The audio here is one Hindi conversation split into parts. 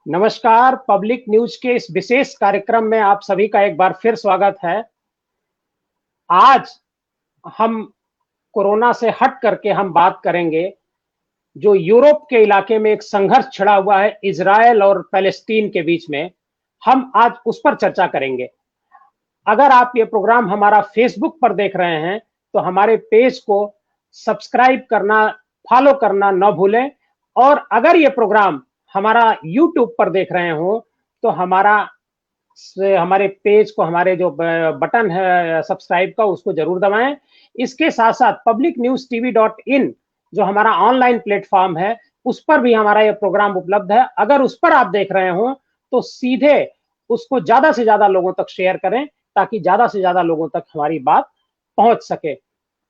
नमस्कार। पब्लिक न्यूज के इस विशेष कार्यक्रम में आप सभी का एक बार फिर स्वागत है। आज हम कोरोना से हट करके हम बात करेंगे जो यूरोप के इलाके में एक संघर्ष छिड़ा हुआ है इजराइल और पैलेस्टीन के बीच में। हम आज उस पर चर्चा करेंगे। अगर आप ये प्रोग्राम हमारा फेसबुक पर देख रहे हैं तो हमारे पेज को सब्सक्राइब करना, फॉलो करना न भूलें। और अगर ये प्रोग्राम हमारा यूट्यूब पर देख रहे हो तो हमारे पेज को, हमारे जो बटन है सब्सक्राइब का, उसको जरूर दबाएं। इसके साथ साथ publicnewstv.in जो हमारा ऑनलाइन प्लेटफॉर्म है, उस पर भी हमारा ये प्रोग्राम उपलब्ध है। अगर उस पर आप देख रहे हो तो सीधे उसको ज्यादा से ज्यादा लोगों तक शेयर करें ताकि ज्यादा से ज्यादा लोगों तक हमारी बात पहुंच सके।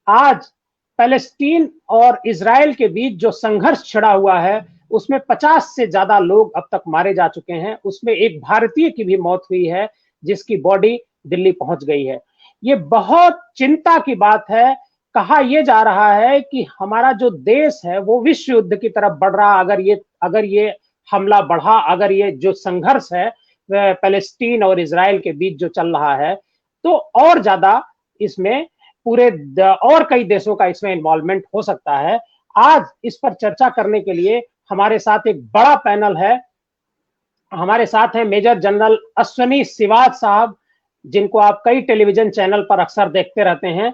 आज पैलेस्टीन और इजराइल के बीच जो संघर्ष छिड़ा हुआ है उसमें 50 से ज्यादा लोग अब तक मारे जा चुके हैं। उसमें एक भारतीय की भी मौत हुई है जिसकी बॉडी दिल्ली पहुंच गई है। ये बहुत चिंता की बात है। कहा यह जा रहा है कि हमारा जो देश है वो विश्व युद्ध की तरफ बढ़ रहा। अगर ये हमला बढ़ा, अगर ये जो संघर्ष है पैलेस्टीन और इजराइल के बीच जो चल रहा है, तो और ज्यादा इसमें और कई देशों का इसमें इन्वॉल्वमेंट हो सकता है। आज इस पर चर्चा करने के लिए हमारे साथ एक बड़ा पैनल है। हमारे साथ हैं मेजर जनरल अश्वनी सिवाज साहब, जिनको आप कई टेलीविजन चैनल पर अक्सर देखते रहते हैं,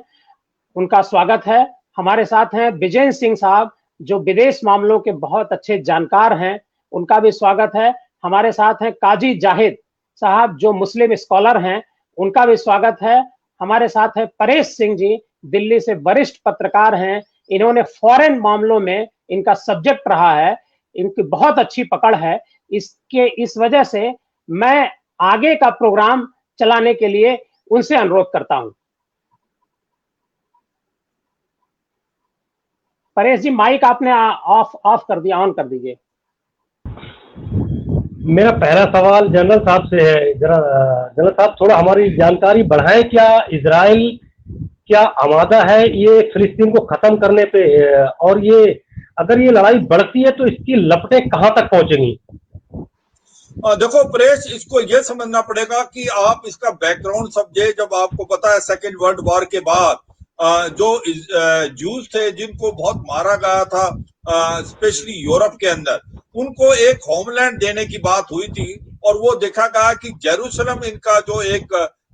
उनका स्वागत है। हमारे साथ हैं विजय सिंह साहब, जो विदेश मामलों के बहुत अच्छे जानकार हैं, उनका भी स्वागत है। हमारे साथ हैं काजी जाहिद साहब, जो मुस्लिम स्कॉलर हैं, उनका भी स्वागत है। हमारे साथ है परेश सिंह जी, दिल्ली से वरिष्ठ पत्रकार हैं। इन्होंने फॉरेन मामलों में इनका सब्जेक्ट रहा है, इनकी बहुत अच्छी पकड़ है। इस वजह से मैं आगे का प्रोग्राम चलाने के लिए उनसे अनुरोध करता हूं। परेश जी, माइक आपने ऑफ कर दिया, ऑन कर दीजिए। मेरा पहला सवाल जनरल साहब से है। जनरल साहब, थोड़ा हमारी जानकारी बढ़ाएं। क्या इजराइल क्या आमादा है ये फिलिस्तीन को खत्म करने पे, और ये अगर ये लड़ाई बढ़ती है तो इसकी लपटें कहां तक पहुंचेंगी? देखो प्रेस, इसको ये समझना पड़ेगा कि आप इसका बैकग्राउंड समझे। जब आपको पता है सेकेंड वर्ल्ड वॉर के बाद जो जूस थे जिनको बहुत मारा गया था, स्पेशली यूरोप के अंदर, उनको एक होमलैंड देने की बात हुई थी। और वो देखा गया कि जेरूसलम इनका जो एक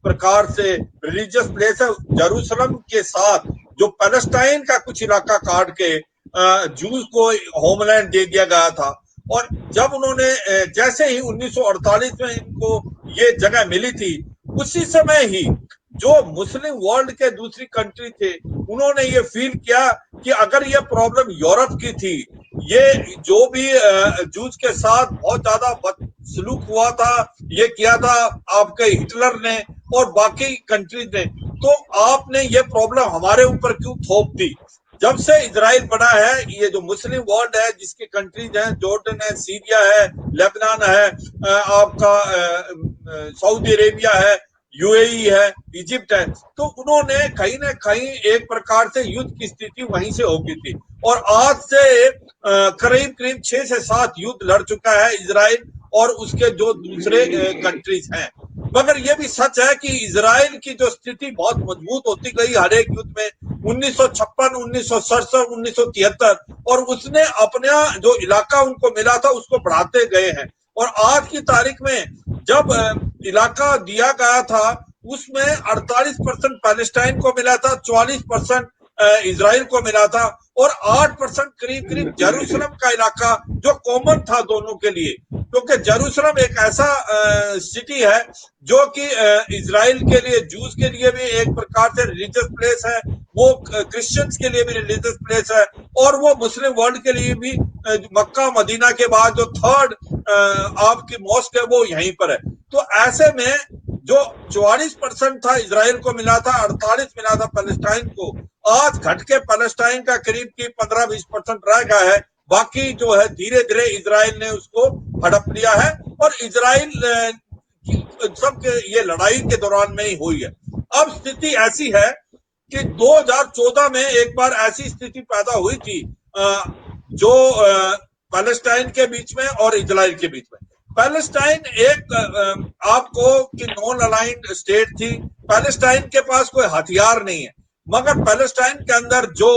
प्रकार से रिलीजियस प्लेस है, जेरूसलम के साथ जो पैलेस्टाइन का कुछ इलाका काट के जूस को होमलैंड दे दिया गया था। और जब उन्होंने जैसे ही 1948 में इनको ये जगह मिली थी, उसी समय ही जो मुस्लिम वर्ल्ड के दूसरी कंट्री थे, उन्होंने ये फील किया कि अगर ये प्रॉब्लम यूरोप की थी, ये जो भी जूस के साथ बहुत ज्यादा बदसलूक हुआ था, ये किया था आपके हिटलर ने और बाकी कंट्रीज ने, तो आपने ये प्रॉब्लम हमारे ऊपर क्यों थोप दी? जब से इजराइल बना है, ये जो मुस्लिम वर्ल्ड है जिसके कंट्रीज हैं, जॉर्डन है, सीरिया है, लेबनान है, आपका सऊदी अरेबिया है, यूएई है, इजिप्ट है, तो उन्होंने कहीं ना कहीं एक प्रकार से युद्ध की स्थिति वहीं से होगी थी। और आज से करीब करीब 6 से 7 युद्ध लड़ चुका है इजराइल और उसके जो दूसरे कंट्रीज हैं। मगर यह भी सच है कि इजराइल की जो स्थिति बहुत मजबूत होती गई हर एक युद्ध में, 1956, 1967, 1973, और उसने अपना जो इलाका उनको मिला था उसको बढ़ाते गए हैं। और आज की तारीख में जब इलाका दिया गया था, उसमें 48% पैलेस्टाइन को मिला था, 44% इजराइल को मिला था, और 8% करीब करीब जेरूसलम का इलाका जो कॉमन था दोनों के लिए, क्योंकि जेरूसलम एक ऐसा सिटी है जो कि इजराइल के लिए, जूस के लिए भी एक प्रकार से रिलीजियस प्लेस है, वो क्रिश्चियंस के लिए भी रिलीजियस प्लेस है, और वो मुस्लिम वर्ल्ड के लिए भी मक्का मदीना के बाद जो थर्ड आपकी मॉस्क है वो यहीं पर है। तो ऐसे में जो 44% था इजराइल को मिला था, 48 मिला था पैलेस्टाइन को, आज घट के पैलेस्टाइन का करीब की 15-20% रह गया है। बाकी जो है धीरे धीरे इजराइल ने उसको हड़प लिया है, और इजराइल सब ये लड़ाई के दौरान में ही हुई है। अब स्थिति ऐसी है कि 2014 में एक बार ऐसी स्थिति पैदा हुई थी जो पैलेस्टाइन के बीच में और इजराइल के बीच में। पैलेस्टाइन एक आपको कि नॉन अलाइंड स्टेट थी। पैलेस्टाइन के पास कोई हथियार नहीं है, मगर पैलेस्टाइन के अंदर जो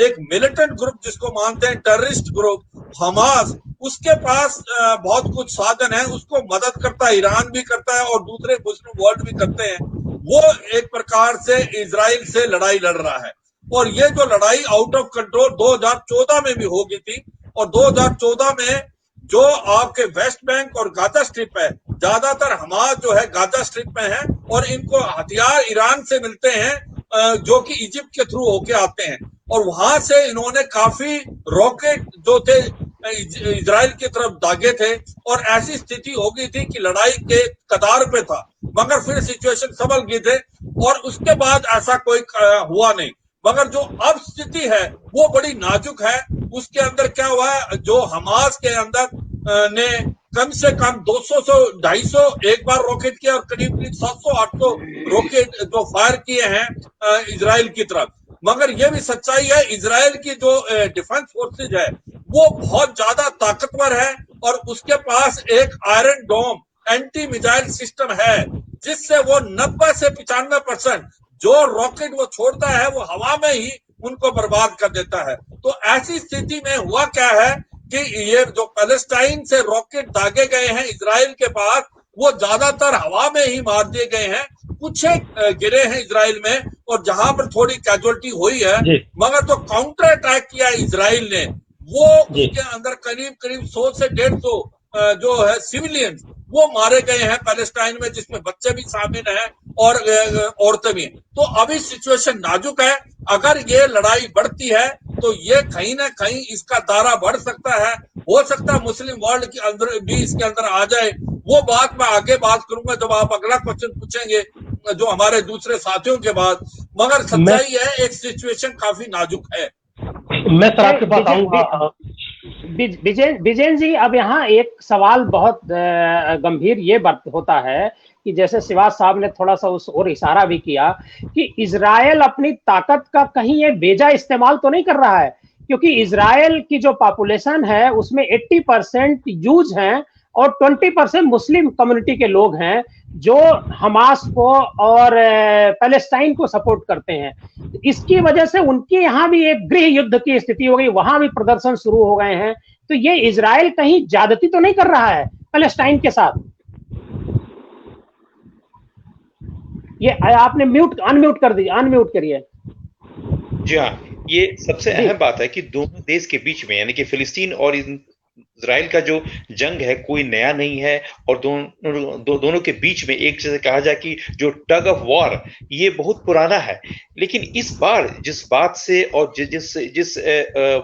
एक मिलिटेंट ग्रुप जिसको मानते हैं टेररिस्ट ग्रुप हमास, उसके पास बहुत कुछ साधन है, उसको मदद करता है, ईरान भी करता है और दूसरे मुस्लिम वर्ल्ड भी करते हैं। वो एक प्रकार से इजराइल से लड़ाई लड़ रहा है और ये जो लड़ाई आउट ऑफ कंट्रोल 2014 में भी हो गई थी। और 2014 में जो आपके वेस्ट बैंक और गाजा स्ट्रिप है, ज्यादातर हमास जो है गाजा स्ट्रिप में है और इनको हथियार ईरान से मिलते हैं जो कि इजिप्ट के थ्रू होके आते हैं और वहां से इन्होंने काफी रॉकेट जो थे इजराइल की तरफ दागे थे और ऐसी स्थिति हो गई थी कि लड़ाई के कतार पे था, मगर फिर सिचुएशन संभल गई थे और उसके बाद ऐसा कोई हुआ नहीं। मगर जो अब स्थिति है वो बड़ी नाजुक है। उसके अंदर क्या हुआ है, जो हमास के अंदर ने कम से कम 200 से 250 एक बार रॉकेट किया और करीब 700-800 रॉकेट जो फायर किए हैं इजराइल की तरफ। मगर यह भी सच्चाई है, इजराइल की जो डिफेंस फोर्सेज है वो बहुत ज्यादा ताकतवर है और उसके पास एक आयरन डोम एंटी मिसाइल सिस्टम है जिससे वो 90 से 95% जो रॉकेट वो छोड़ता है वो हवा में ही उनको बर्बाद कर देता है। तो ऐसी स्थिति में हुआ क्या है कि ये जो पैलेस्टाइन से रॉकेट दागे गए हैं इजराइल के पास, वो ज्यादातर हवा में ही मार दिए गए हैं, कुछ गिरे हैं इजराइल में और जहां पर थोड़ी कैजुअलिटी हुई है, मगर जो काउंटर अटैक किया इजराइल ने वो उसके अंदर करीब 100 से 150 जो है सिविलियंस वो मारे गए हैं पैलेस्टाइन में, जिसमें बच्चे भी शामिल हैं और औरतें भी। तो अभी सिचुएशन नाजुक है। अगर ये लड़ाई बढ़ती है तो ये कहीं ना कहीं इसका दायरा बढ़ सकता है, हो सकता है मुस्लिम वर्ल्ड के अंदर भी इसके अंदर आ जाए। वो बात मैं आगे बात करूंगा जब आप अगला क्वेश्चन पूछेंगे जो हमारे दूसरे साथियों के बाद। मगर सच्चाई है एक सिचुएशन काफी नाजुक है। मैं सर आपके पास आऊंगा। विजयन जी, अब यहाँ एक सवाल बहुत गंभीर ये बात होता है कि जैसे शिवाज साहब ने थोड़ा सा उस और इशारा भी किया कि इजराइल अपनी ताकत का कहीं ये बेजा इस्तेमाल तो नहीं कर रहा है, क्योंकि इजराइल की जो पॉपुलेशन है उसमें 80% यूज हैं और 20% मुस्लिम कम्युनिटी के लोग हैं जो हमास को और पैलेस्टाइन को सपोर्ट करते हैं। इसकी वजह से उनके यहाँ भी एक गृह युद्ध की स्थिति हो गई, वहां भी प्रदर्शन शुरू हो गए हैं। तो ये इजराइल कहीं ज्यादती तो नहीं कर रहा है पैलेस्टाइन के साथ? ये आपने अनम्यूट कर दीजिए, अनम्यूट करिए। जी हाँ, ये सबसे अहम बात है कि दोनों देश के बीच में यानी कि फिलिस्तीन और इजराइल का जो जंग है कोई नया नहीं है और दोनों के बीच में एक जैसे कहा जाए कि जो टग ऑफ वॉर ये बहुत पुराना है। लेकिन इस बार जिस बात से और जिस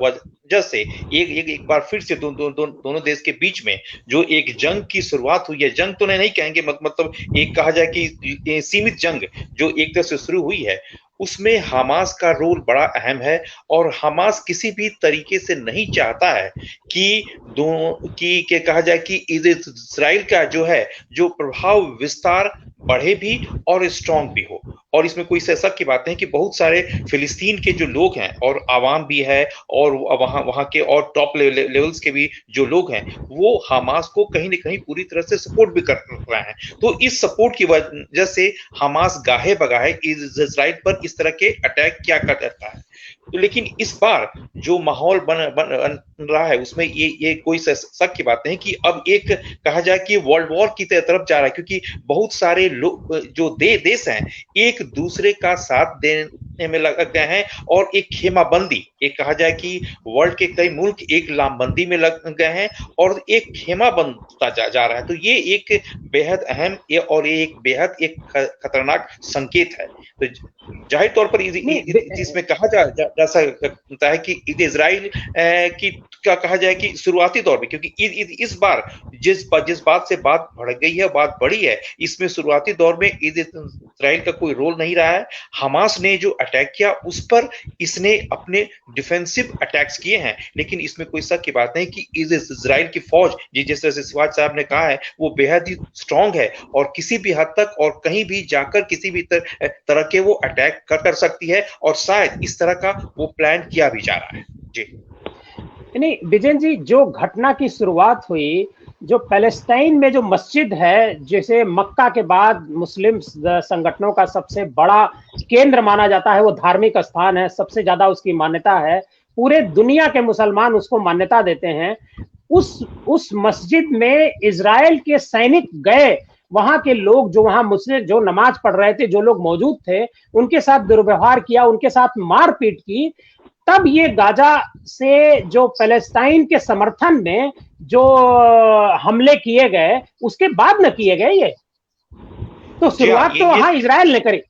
वजह से एक बार फिर से दोनों देश के बीच में जो एक जंग की शुरुआत हुई है, जंग तो नहीं कहेंगे, मतलब एक कहा जाए कि सीमित जंग जो एक तरह से शुरू हुई है, उसमें हमास का रोल बड़ा अहम है और हमास किसी भी तरीके से नहीं चाहता है कि कहा जाए कि इजराइल का जो प्रभाव विस्तार बढ़े भी और स्ट्रांग भी हो। और इसमें कोई शक की बात नहीं कि बहुत सारे फिलिस्तीन के जो लोग हैं और आवाम भी है और वहां के और टॉप लेवल्स के भी जो लोग हैं वो हमास को कहीं ना कहीं पूरी तरह से सपोर्ट भी कर रहे हैं। तो इस सपोर्ट की वजह से हमास गाहे बगाहे इजराइल पर इस तरह के अटैक क्या कर देता है। तो लेकिन इस बार जो माहौल बन रहा है उसमें ये कोई शक की बात नहीं कि अब एक कहा जाए कि वर्ल्ड वॉर की तरफ जा रहा है, क्योंकि बहुत सारे लोग जो देश हैं एक दूसरे का साथ देने में लग गए हैं और एक खेमाबंदी, एक कहा जाए कि वर्ल्ड के कई मुल्क एक लामबंदी में लग गए हैं और एक खेमा बनता जा रहा है। तो ये एक बेहद अहम और एक बेहद एक खतरनाक संकेत है। तो जाहिर तौर पर इसमें कहा जा सकता है कि इजराइल की क्या कहा जाए कि शुरुआती दौर में, क्योंकि इस बार जिस बात से बात बढ़ गई है, बात बढ़ी है, इसमें शुरुआती दौर में इजराइल का कोई रोल नहीं रहा है। हमास ने जो अटैक किया उस पर इसने अपने डिफेंसिव अटैक्स किए हैं, लेकिन इसमें कोई शक की बात नहीं कि इजराइल की फौज जिस तरह से शिवाज साहब ने कहा है वो बेहद ही स्ट्रांग है और किसी भी हद तक और कहीं भी जाकर किसी भी तरह के वो अटैक कर सकती है और शायद इस तरह का वो प्लान किया भी जा रहा है। जी नहीं विजयन जी, जो घटना की शुरुआत हुई जो पैलेस्टाइन में जो मस्जिद है, जैसे मक्का के बाद मुस्लिम संगठनों का सबसे बड़ा केंद्र माना जाता है, वो धार्मिक स्थान है, सबसे ज्यादा उसकी मान्यता है, पूरे दुनिया के मुसलमान उसको मान्यता देते हैं। उस मस्जिद में इजराइल के सैनिक गए, वहां के लोग जो वहां मुस्लिम जो नमाज पढ़ रहे थे, जो लोग मौजूद थे, उनके साथ दुर्व्यवहार किया, उनके साथ मारपीट की। तब ये गाजा से जो पैलेस्टाइन के समर्थन में जो हमले किए गए, उसके बाद न किए गए ये तो शुरुआत तो वहां इजराइल ने करी।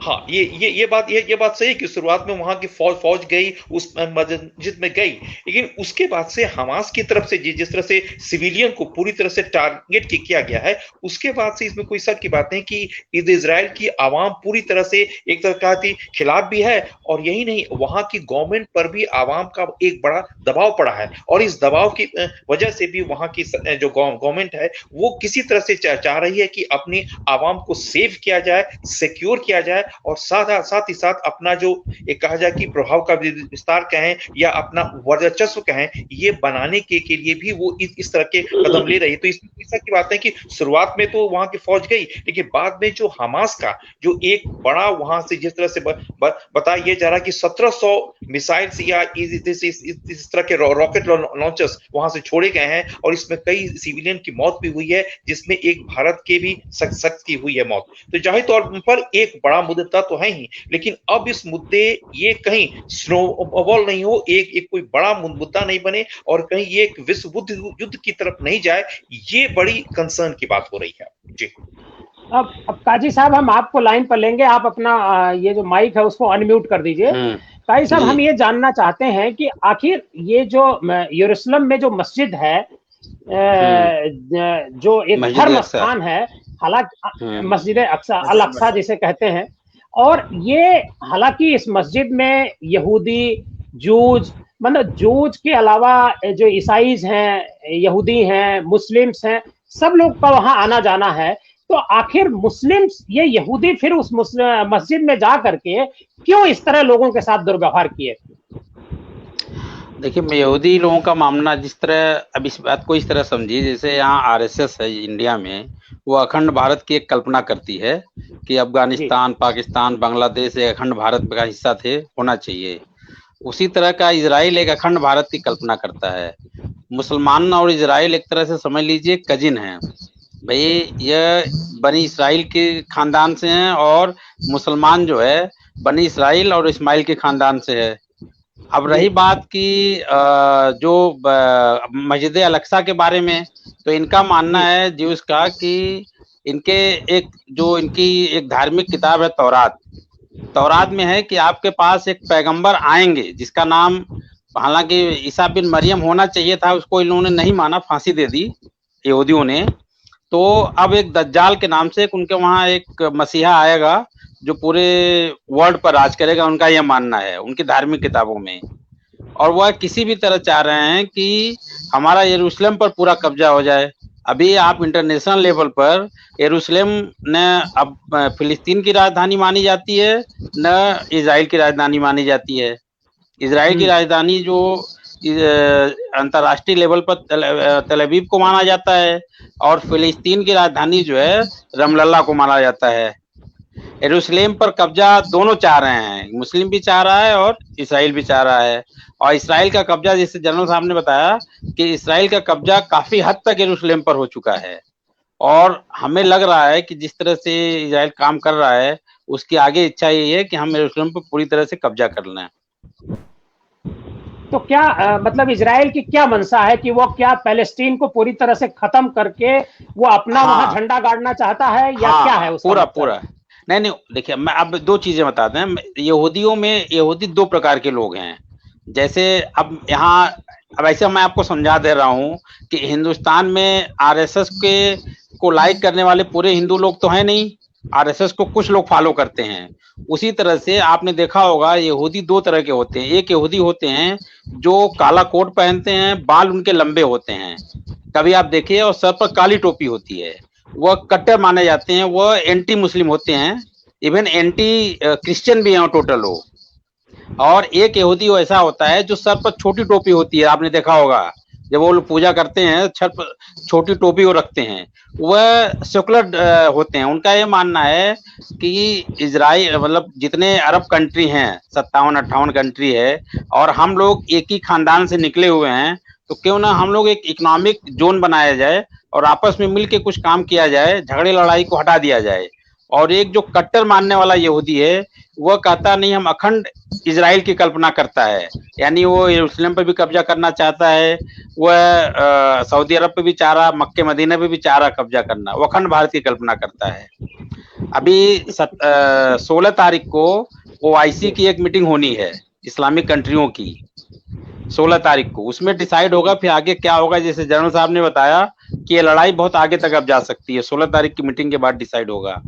हाँ, ये बात सही है कि शुरुआत में वहां की फौज गई, उस मस्जिद में गई, लेकिन उसके बाद से हमास की तरफ से जिस तरह से सिविलियन को पूरी तरह से टारगेट किया गया है, उसके बाद से इसमें कोई शक की बात नहीं कि इजराइल की आवाम पूरी तरह से एक तरह का खिलाफ भी है, और यही नहीं, वहां की गवर्नमेंट पर भी आवाम का एक बड़ा दबाव पड़ा है, और इस दबाव की वजह से भी वहां की जो गवर्नमेंट है वो किसी तरह से चाह रही है कि अपनी आवाम को सेव किया जाए, सिक्योर किया जाए, और साथ ही साथ अपना जो एक कहा जाए कि प्रभाव का विस्तार कहें या अपना वर्चस्व कहें, ये बनाने के लिए भी वो इस तरह के कदम ले रही है। तो इसमें ऐसा की बात है कि शुरुआत में तो वहां की फौज गई, लेकिन बाद में जो हमास का जो एक बड़ा वहां से जिस तरह से बताया ये जा रहा कि 1700 मिसाइल्स या इस तरह के रॉकेट लॉन्चर्स वहां से छोड़े गए हैं, और इसमें कई सिविलियन की मौत भी हुई है, जिसमें एक भारत के भी शख्स की हुई है मौत। तो जाहिर तौर पर एक बड़ा मुद्दा तो है ही, लेकिन अब इस मुद्दे ये कहीं स्नोबॉल नहीं हो, एक कोई बड़ा मुद्दा नहीं बने, और कहीं ये एक विश्व युद्ध की तरफ नहीं जाए, ये बड़ी कंसर्न की बात हो रही है। जी, अब काजी साहब, हम आपको लाइन पर लेंगे, आप अपना ये जो माइक है उसको अनम्यूट कर दीजिए। काजी साहब, हम ये जानना चाहते हैं कि आखिर ये जो यरूशलेम में जो मस्जिद है, जो एक धर्म स्थान है, हालांकि मस्जिद अल अक्सा जिसे कहते हैं, और ये हालांकि इस मस्जिद में यहूदी, जूज, मतलब जूज के अलावा जो ईसाईज हैं, यहूदी हैं, मुस्लिम्स हैं, सब लोग का वहां आना जाना है। तो आखिर मुस्लिम्स, ये यहूदी फिर उस मस्जिद में जा करके क्यों इस तरह लोगों के साथ दुर्व्यवहार किए? देखिए, यहूदी लोगों का मामला जिस तरह, अब इस बात को इस तरह समझिए, जैसे यहाँ आरएसएस है इंडिया में, वो अखंड भारत की एक कल्पना करती है कि अफगानिस्तान, पाकिस्तान, बांग्लादेश एक अखंड भारत का हिस्सा थे, होना चाहिए। उसी तरह का इजराइल एक अखंड भारत की कल्पना करता है। मुसलमान और इजराइल एक तरह से समझ लीजिए कजिन है भाई, यह बनी इसराइल के खानदान से हैं, और मुसलमान जो है बनी इसराइल और इस्माइल के खानदान से है। अब रही बात की जो मस्जिद अल अक्सा के बारे में, तो इनका मानना है ज्यूस का कि इनके इनकी एक धार्मिक किताब है तौरात में है कि आपके पास एक पैगंबर आएंगे जिसका नाम, हालांकि ईसा बिन मरियम होना चाहिए था, उसको इन्होंने नहीं माना, फांसी दे दी यहूदियों ने। तो अब एक दज्जाल के नाम से उनके वहां एक मसीहा आएगा जो पूरे वर्ल्ड पर राज करेगा, उनका यह मानना है उनकी धार्मिक किताबों में। और वह किसी भी तरह चाह रहे हैं कि हमारा यरूशलेम पर पूरा कब्जा हो जाए। अभी आप इंटरनेशनल लेवल पर यरूशलेम न अब फिलिस्तीन की राजधानी मानी जाती है, न इजराइल की राजधानी मानी जाती है। इजराइल की राजधानी जो अंतर्राष्ट्रीय लेवल पर तल अवीव को माना जाता है, और फिलिस्तीन की राजधानी जो है रमलल्ला को माना जाता है। यरूशलेम पर कब्जा दोनों चाह रहे हैं, मुस्लिम भी चाह रहा है और इसराइल भी चाह रहा है। और इसराइल का कब्जा, जैसे जनरल साहब ने बताया कि इसराइल का कब्जा काफी हद तक यरूशलेम पर हो चुका है, और हमें लग रहा है कि जिस तरह से इसराइल काम कर रहा है, उसकी आगे इच्छा यही है कि हम यरूशलेम पर पूरी तरह से कब्जा कर लें। तो क्या मतलब इजराइल की क्या मंशा है कि वो क्या पैलेस्टीन को पूरी तरह से खत्म करके वो अपना वहां झंडा गाड़ना चाहता है, या क्या है उसका? पूरा नहीं, देखिए, मैं अब दो चीजें बताते हैं। यहूदियों में यहूदी दो प्रकार के लोग हैं। जैसे अब ऐसे मैं आपको समझा दे रहा हूं कि हिंदुस्तान में आरएसएस को लाइक करने वाले पूरे हिंदू लोग तो हैं नहीं, आरएसएस को कुछ लोग फॉलो करते हैं। उसी तरह से आपने देखा होगा यहूदी दो तरह के होते हैं। एक यहूदी होते हैं जो काला कोट पहनते हैं, बाल उनके लंबे होते हैं, कभी आप देखिए, और सर पर काली टोपी होती है। वह कट्टर माने जाते हैं, वह एंटी मुस्लिम होते हैं, इवन एंटी क्रिश्चियन भी हैं टोटल हो। और एक यहूदी ऐसा होता है जो सर पर छोटी टोपी होती है, आपने देखा होगा, जब वो लोग पूजा करते हैं, छत पर छोटी टोपी वो रखते हैं, वह सेकुलर होते हैं। उनका ये मानना है कि इजराइल मतलब जितने अरब कंट्री हैं, 57-58 कंट्री है, और हम लोग एक ही खानदान से निकले हुए हैं, तो क्यों ना हम लोग एक इकोनॉमिक जोन बनाया जाए और आपस में मिलके कुछ काम किया जाए, झगड़े लड़ाई को हटा दिया जाए। और एक जो कट्टर मानने वाला यहूदी है, वह कहता नहीं, हम अखंड इजराइल की कल्पना करता है, यानी वो यरूशलेम पर भी कब्जा करना चाहता है, वह सऊदी अरब पे भी चाह रहा, मक्के मदीना पे भी चाह रहा कब्जा करना, वो अखंड भारत की कल्पना करता है। अभी 16 तारीख को OIC की एक मीटिंग होनी है इस्लामिक कंट्रियों की, 16 तारीख को, उसमें डिसाइड होगा फिर आगे क्या होगा। जैसे जनरल साहब ने बताया कि ये लड़ाई बहुत आगे तक अब जा सकती है, 16 तारीख की मीटिंग के बाद डिसाइड होगा।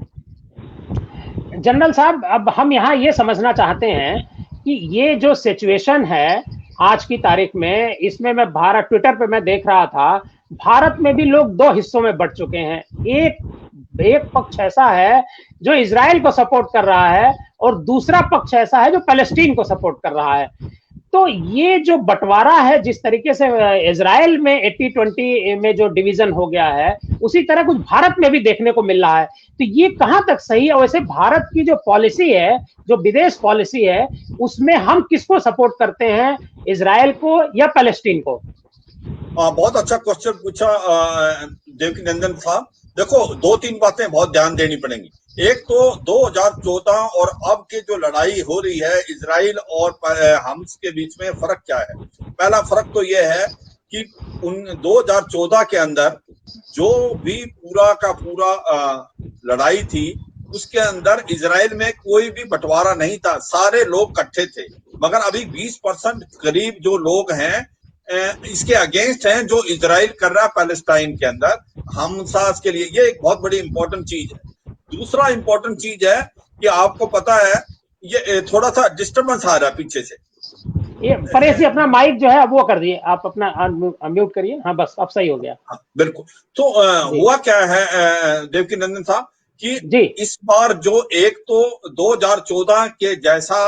जनरल साहब, अब हम यहाँ ये समझना चाहते हैं कि ये जो सिचुएशन है आज की तारीख में, इसमें मैं भारत ट्विटर पे मैं देख रहा था, भारत में भी लोग दो हिस्सों में बढ़ चुके हैं। एक पक्ष ऐसा है जो इजराइल को सपोर्ट कर रहा है और दूसरा पक्ष ऐसा है जो पैलेस्टीन को सपोर्ट कर रहा है। तो ये जो बंटवारा है, जिस तरीके से इजराइल में 80-20 में जो डिवीजन हो गया है, उसी तरह कुछ भारत में भी देखने को मिल रहा है। तो ये कहां तक सही है? वैसे भारत की जो पॉलिसी है, जो विदेश पॉलिसी है, उसमें हम किसको सपोर्ट करते हैं, इजराइल को या पैलेस्टीन को? बहुत अच्छा क्वेश्चन पूछा देवकीनंदन साहब। देखो, 2-3 बातें बहुत ध्यान देनी पड़ेंगी। एक तो 2014 और अब की जो लड़ाई हो रही है इजराइल और हम्स के बीच में फर्क क्या है? पहला फर्क तो यह है कि 2014 के अंदर जो भी पूरा का पूरा लड़ाई थी, उसके अंदर इजराइल में कोई भी बंटवारा नहीं था, सारे लोग इकट्ठे थे। मगर अभी 20% करीब जो लोग हैं इसके अगेंस्ट हैं जो इजराइल कर रहा है पैलेस्टाइन के अंदर हमसास के लिए। ये एक बहुत बड़ी इंपॉर्टेंट चीज है। दूसरा इंपॉर्टेंट चीज है कि आपको पता है, ये थोड़ा सा डिस्टर्बेंस आ रहा है पीछे से। ये परेश जी अपना माइक जो है वो कर दिए, आप अपना म्यूट करिए। हाँ, बस अब सही हो गया। हाँ, बिल्कुल। तो हुआ क्या है देवकीनंदन साहब कि इस बार जो एक तो 2014 के जैसा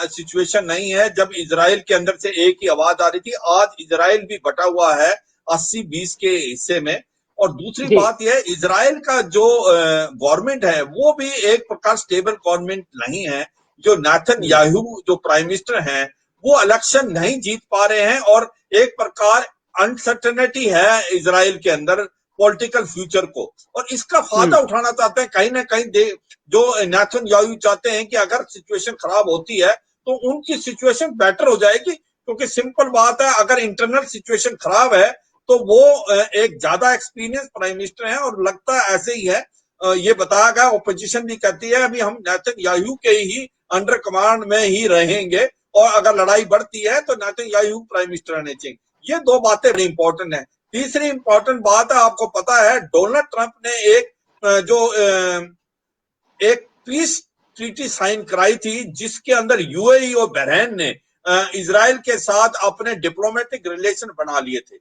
सिचुएशन नहीं है जब इजराइल के अंदर से एक ही आवाज आ रही थी। आज इजराइल भी बटा हुआ है 80-20 के हिस्से में। और दूसरी बात यह, इजराइल का जो गवर्नमेंट है वो भी एक प्रकार स्टेबल गवर्नमेंट नहीं है। जो नेतन्याहू जो प्राइम मिनिस्टर हैं, वो इलेक्शन नहीं जीत पा रहे हैं और एक प्रकार अनसर्टेनिटी है इजराइल के अंदर पॉलिटिकल फ्यूचर को, और इसका फायदा उठाना चाहते हैं कहीं ना कहीं। जो नेतन्याहू चाहते हैं कि अगर सिचुएशन खराब होती है तो उनकी सिचुएशन बेटर हो जाएगी, क्योंकि सिंपल बात है, अगर इंटरनल सिचुएशन खराब है तो वो एक ज्यादा एक्सपीरियंस प्राइम मिनिस्टर है और लगता है ऐसे ही है। ये बताया गया, ऑपोजिशन भी कहती है अभी हम नेतन्याहू के ही अंडर कमांड में ही रहेंगे और अगर लड़ाई बढ़ती है तो नेतन्याहू प्राइम मिनिस्टर रहने चाहिए। ये दो बातें बड़ी इंपॉर्टेंट है। तीसरी इंपॉर्टेंट बात है, आपको पता है डोनाल्ड ट्रंप ने एक पीस ट्रीटी साइन कराई थी जिसके अंदर यूएई और बहरीन ने इजराइल के साथ अपने डिप्लोमेटिक रिलेशन बना लिए थे।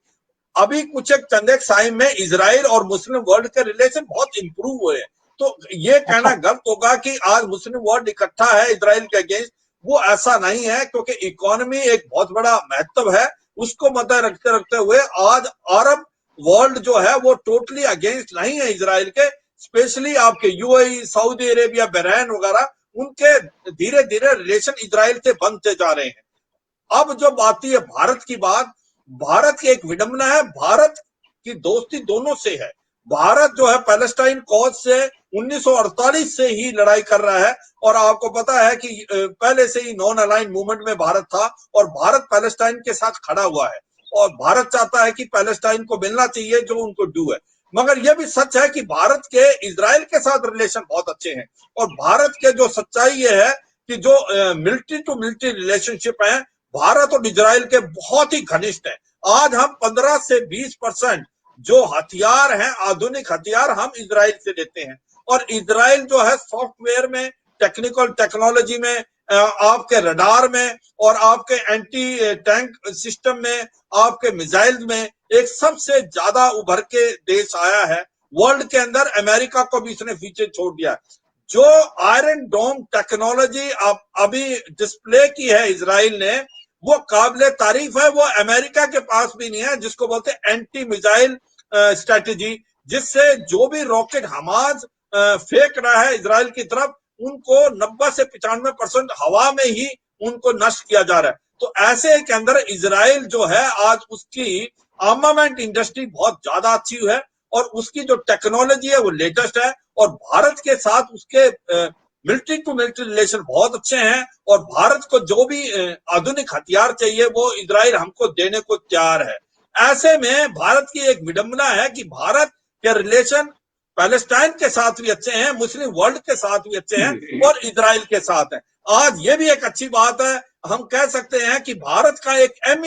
अभी कुछ एक चंद एक टाइम में इजराइल और मुस्लिम वर्ल्ड के रिलेशन बहुत इंप्रूव हुए हैं। तो ये कहना गलत होगा कि आज मुस्लिम वर्ल्ड इकट्ठा है इजराइल के अगेंस्ट, वो ऐसा नहीं है, क्योंकि इकोनॉमी एक बहुत बड़ा महत्व है, उसको मद्दे रखते हुए आज अरब वर्ल्ड जो है वो टोटली अगेंस्ट नहीं है इजराइल के। स्पेशली आपके यूएई, सऊदी अरेबिया, बहरीन वगैरह, उनके धीरे धीरे रिलेशन इजराइल से बनते जा रहे हैं। अब जो बात है भारत की बात, भारत की एक विडंबना है, भारत की दोस्ती दोनों से है। भारत जो है पैलेस्टाइन कॉज से 1948 से ही लड़ाई कर रहा है और आपको पता है कि पहले से ही नॉन अलाइन मूवमेंट में भारत था और भारत पैलेस्टाइन के साथ खड़ा हुआ है और भारत चाहता है कि पैलेस्टाइन को मिलना चाहिए जो उनको ड्यू है। मगर यह भी सच है कि भारत के इजराइल के साथ रिलेशन बहुत अच्छे हैं और भारत के जो सच्चाई ये है कि जो मिलिट्री टू मिलिट्री रिलेशनशिप है भारत और इजराइल के बहुत ही घनिष्ठ है। आज हम 15 से 20% जो हथियार हैं, आधुनिक हथियार, हम इजराइल से लेते हैं और इजराइल जो है सॉफ्टवेयर में, टेक्निकल टेक्नोलॉजी में, आपके रडार में और आपके एंटी टैंक सिस्टम में, आपके मिसाइल में एक सबसे ज्यादा उभर के देश आया है वर्ल्ड के अंदर। अमेरिका को भी इसने पीछे छोड़ दिया। जो आयरन डोम टेक्नोलॉजी अभी डिस्प्ले की है इजराइल ने, वो काबिले तारीफ है। वो अमेरिका के पास भी नहीं है, जिसको बोलते हैं एंटी मिसाइल स्ट्रेटेजी, जिससे जो भी रॉकेट हमास फेंक रहा है इजराइल की तरफ, उनको 90 से 95% हवा में ही उनको नष्ट किया जा रहा है। तो ऐसे के अंदर इजराइल जो है आज उसकी आर्मामेंट इंडस्ट्री बहुत ज्यादा अच्छी है और उसकी जो टेक्नोलॉजी है वो लेटेस्ट है, और भारत के साथ उसके मिलिट्री टू मिलिट्री रिलेशन बहुत अच्छे हैं, और भारत को जो भी आधुनिक हथियार चाहिए वो इजराइल हमको देने को तैयार है। ऐसे में भारत की एक विडंबना है कि भारत के रिलेशन पैलेस्टाइन के साथ भी अच्छे हैं, मुस्लिम वर्ल्ड के साथ भी अच्छे हैं और इजराइल के साथ हैं। आज ये भी एक अच्छी बात है, हम कह सकते हैं कि भारत का एक अहम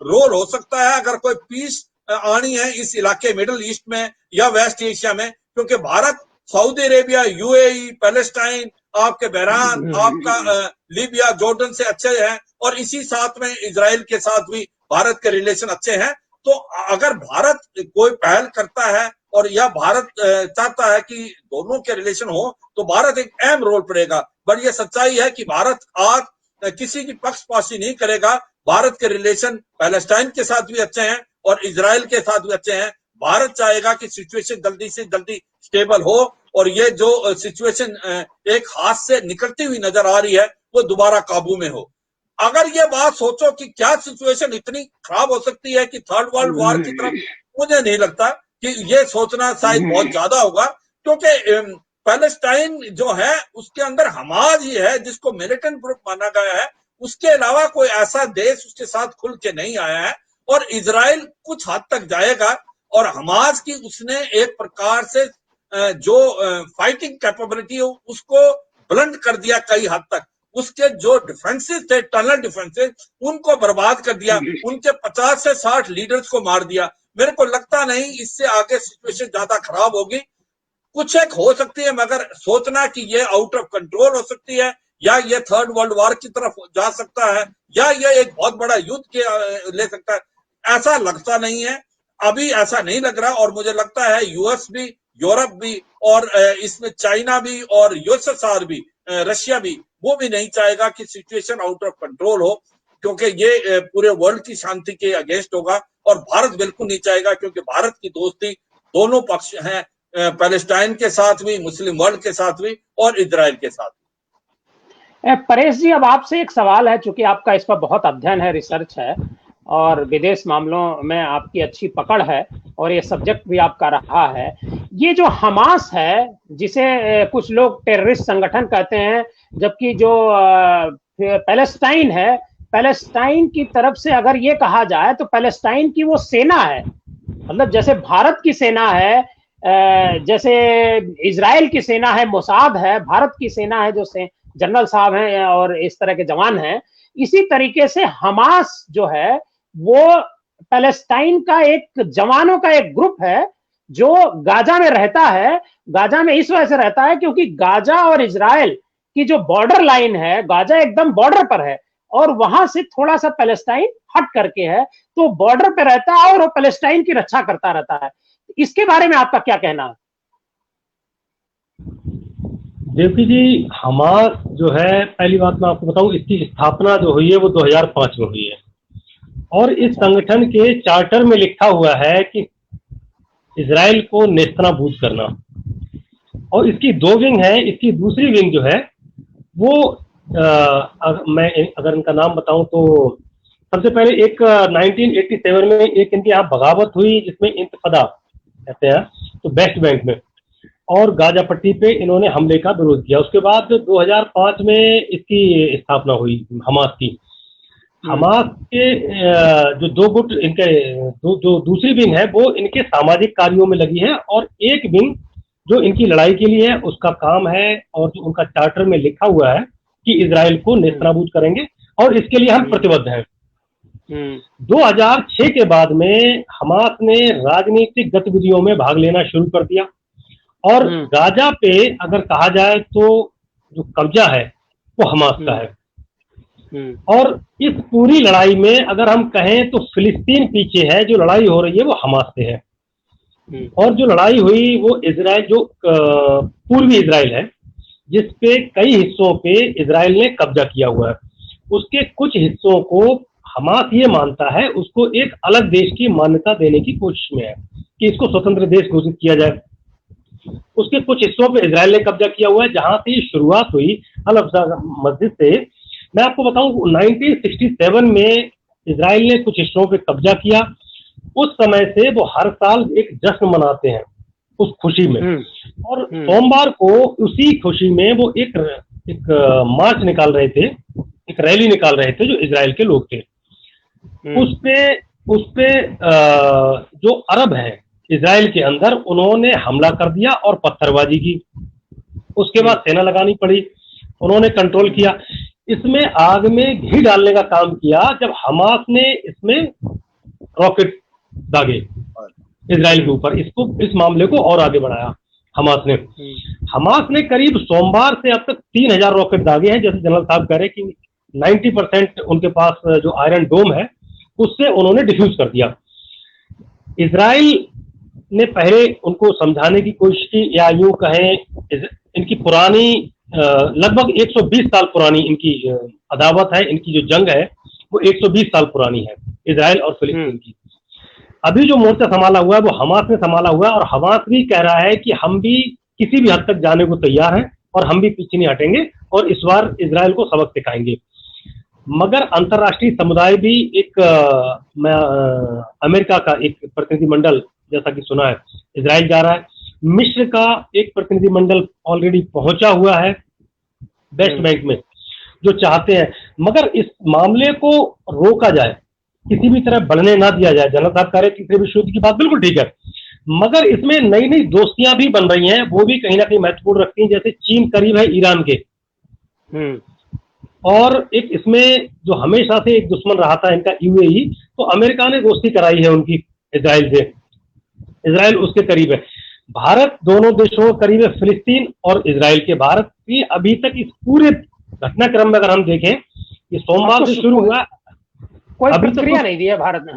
रोल हो सकता है अगर कोई पीस आनी है इस इलाके मिडिल ईस्ट में या वेस्ट एशिया में, क्योंकि Bharat Saudi Arabia, UAE, Palestine, आपके बहरान, आपका लीबिया, जॉर्डन से अच्छे हैं, और इसी साथ में इजराइल के साथ भी भारत के रिलेशन अच्छे हैं। तो अगर भारत कोई पहल करता है और या भारत चाहता है कि दोनों के रिलेशन हो, तो भारत एक अहम रोल पड़ेगा। बट ये सच्चाई है कि भारत आज किसी की पक्षपाती नहीं करेगा। भारत के रिलेशन पैलेस्टाइन के साथ भी अच्छे हैं और इजराइल के साथ भी अच्छे हैं। भारत चाहेगा कि सिचुएशन जल्दी से जल्दी स्टेबल हो, और ये जो सिचुएशन एक हाथ से निकलती हुई नजर आ रही है वो दोबारा काबू में हो। अगर ये बात सोचो कि क्या सिचुएशन इतनी खराब हो सकती है कि थर्ड वर्ल्ड वॉर की तरफ, मुझे नहीं लगता कि ये सोचना शायद बहुत ज्यादा होगा, क्योंकि पैलेस्टाइन जो है उसके अंदर हमास ही है जिसको मिलिटेंट ग्रुप माना गया है। उसके अलावा कोई ऐसा देश उसके साथ खुल के नहीं आया है, और इजराइल कुछ हद तक जाएगा, और हमास की उसने एक प्रकार से जो फाइटिंग कैपेबिलिटी है उसको बुलंद कर दिया कई हद तक। उसके जो डिफेंसेस थे, टनल डिफेंसेस, उनको बर्बाद कर दिया, उनके 50 से 60 लीडर्स को मार दिया। मेरे को लगता नहीं इससे आगे सिचुएशन ज्यादा खराब होगी। कुछ एक हो सकती है, मगर सोचना कि ये आउट ऑफ कंट्रोल हो सकती है या ये थर्ड वर्ल्ड वॉर की तरफ जा सकता है या ये एक बहुत बड़ा युद्ध के ले सकता है, ऐसा लगता नहीं है। अभी ऐसा नहीं लग रहा, और मुझे लगता है यूएस भी, यूरोप भी, और इसमें चाइना भी और यूएसएसआर भी, रशिया भी, वो भी नहीं चाहेगा कि सिचुएशन आउट ऑफ कंट्रोल हो, क्योंकि ये पूरे वर्ल्ड की शांति के अगेंस्ट होगा। और भारत बिल्कुल नहीं चाहेगा, क्योंकि भारत की दोस्ती दोनों पक्ष हैं, पैलेस्टाइन के साथ भी, मुस्लिम वर्ल्ड के साथ भी और इजराइल के साथ भी। परेश जी, अब आपसे एक सवाल है, चूंकि आपका इस पर बहुत अध्ययन है, रिसर्च है और विदेश मामलों में आपकी अच्छी पकड़ है और ये सब्जेक्ट भी आपका रहा है, ये जो हमास है जिसे कुछ लोग टेररिस्ट संगठन कहते हैं, जबकि जो पैलेस्टाइन है, पैलेस्टाइन की तरफ से अगर ये कहा जाए तो पैलेस्टाइन की वो सेना है, मतलब जैसे भारत की सेना है, जैसे इजराइल की सेना है, मोसाद है, भारत की सेना है जो जनरल साहब हैं और इस तरह के जवान हैं, इसी तरीके से हमास जो है वो पैलेस्टाइन का एक जवानों का एक ग्रुप है जो गाजा में रहता है। गाजा में इस वजह से रहता है क्योंकि गाजा और इजराइल की जो बॉर्डर लाइन है, गाजा एकदम बॉर्डर पर है और वहां से थोड़ा सा पैलेस्टाइन हट करके है, तो बॉर्डर पे रहता है और वो पैलेस्टाइन की रक्षा करता रहता है। इसके बारे में आपका क्या कहना है? देवकी जी, हमास जो है, पहली बात मैं आपको बताऊं, इसकी स्थापना जो हुई है वो 2005 में हुई है, और इस संगठन के चार्टर में लिखा हुआ है कि इजराइल को नेस्तनाबूद करना। और इसकी 2 विंग है। इसकी दूसरी विंग जो है वो मैं अगर इनका नाम बताऊं तो सबसे पहले एक 1987 में एक इनके यहाँ बगावत हुई जिसमें इंतफादा कहते हैं, तो वेस्ट बैंक में, और गाजा पट्टी पे इन्होंने हमले का विरोध किया। उसके बाद 2005 में इसकी स्थापना हुई हमास की। हमास के जो 2 गुट इनके जो दूसरी विंग है वो इनके सामाजिक कार्यों में लगी है, और एक विंग जो इनकी लड़ाई के लिए है उसका काम है, और जो उनका चार्टर में लिखा हुआ है कि इजराइल को नेस्तनाबूद करेंगे और इसके लिए हम प्रतिबद्ध हैं। 2006 के बाद में हमास ने राजनीतिक गतिविधियों में भाग लेना शुरू कर दिया, और गाजा पे अगर कहा जाए तो जो कब्जा है वो हमास का है। और इस पूरी लड़ाई में अगर हम कहें तो फिलिस्तीन पीछे है, जो लड़ाई हो रही है वो हमास से है। और जो लड़ाई हुई वो इजराइल, जो पूर्वी इजराइल है जिसपे कई हिस्सों पे इजराइल ने कब्जा किया हुआ है, उसके कुछ हिस्सों को हमास ये मानता है उसको एक अलग देश की मान्यता देने की कोशिश में है कि इसको स्वतंत्र देश घोषित किया जाए। उसके कुछ हिस्सों पे इजराइल ने कब्जा किया हुआ है, जहां से शुरुआत हुई अल अक्सा मस्जिद से। मैं आपको बताऊं 1967 में इजराइल ने कुछ हिस्सों पे कब्जा किया। उस समय से वो हर साल एक जश्न मनाते हैं उस खुशी में, और सोमवार को उसी खुशी में वो एक मार्च निकाल रहे थे, एक रैली निकाल रहे थे जो इजराइल के लोग थे। उस पे जो अरब है इजराइल के अंदर, उन्होंने हमला कर दिया और पत्थरबाजी की। उसके बाद सेना लगानी पड़ी, उन्होंने कंट्रोल किया। इसमें आग में घी डालने का काम किया जब हमास ने इसमें रॉकेट दागे इजराइल के ऊपर। इस मामले को और आगे बढ़ाया हमास ने करीब सोमवार से अब तक 3000 रॉकेट दागे हैं। जैसे जनरल साहब कह रहे हैं कि 90% उनके पास जो आयरन डोम है उससे उन्होंने डिफ्यूज कर दिया। इजराइल ने पहले उनको समझाने की कोशिश की, या यूं कहें इनकी पुरानी लगभग 120 साल पुरानी इनकी अदावत है, इनकी जो जंग है वो 120 साल पुरानी है इजराइल और फिलिस्तीन की। अभी जो मोर्चा संभाला हुआ है वो हमास ने संभाला हुआ है, और हमास भी कह रहा है कि हम भी किसी भी हद तक जाने को तैयार हैं और हम भी पीछे नहीं हटेंगे और इस बार इजराइल को सबक सिखाएंगे। मगर अंतर्राष्ट्रीय समुदाय भी अमेरिका का एक प्रतिनिधिमंडल, जैसा कि सुना है, इजराइल जा रहा है। मिस्र का एक प्रतिनिधिमंडल ऑलरेडी पहुंचा हुआ है वेस्ट बैंक में, जो चाहते हैं मगर इस मामले को रोका जाए, किसी भी तरह बढ़ने ना दिया जाए। जनरल साहब कह रहे तीसरे विश्व युद्ध की बात बिल्कुल ठीक है, मगर इसमें नई नई दोस्तियां भी बन रही हैं, वो भी कहीं ना कहीं महत्वपूर्ण रखती हैं। जैसे चीन करीब है ईरान के, और एक इसमें जो हमेशा से एक दुश्मन रहा था इनका यूएई, तो अमेरिका ने दोस्ती कराई है उनकी इजराइल से, इजराइल उसके करीब है। भारत दोनों देशों के करीब है, फिलिस्तीन और इजराइल के। भारत की अभी तक इस पूरे घटनाक्रम में अगर हम देखें, ये सोमवार से शुरू हुआ, कोई प्रतिक्रिया नहीं दी है भारत ने।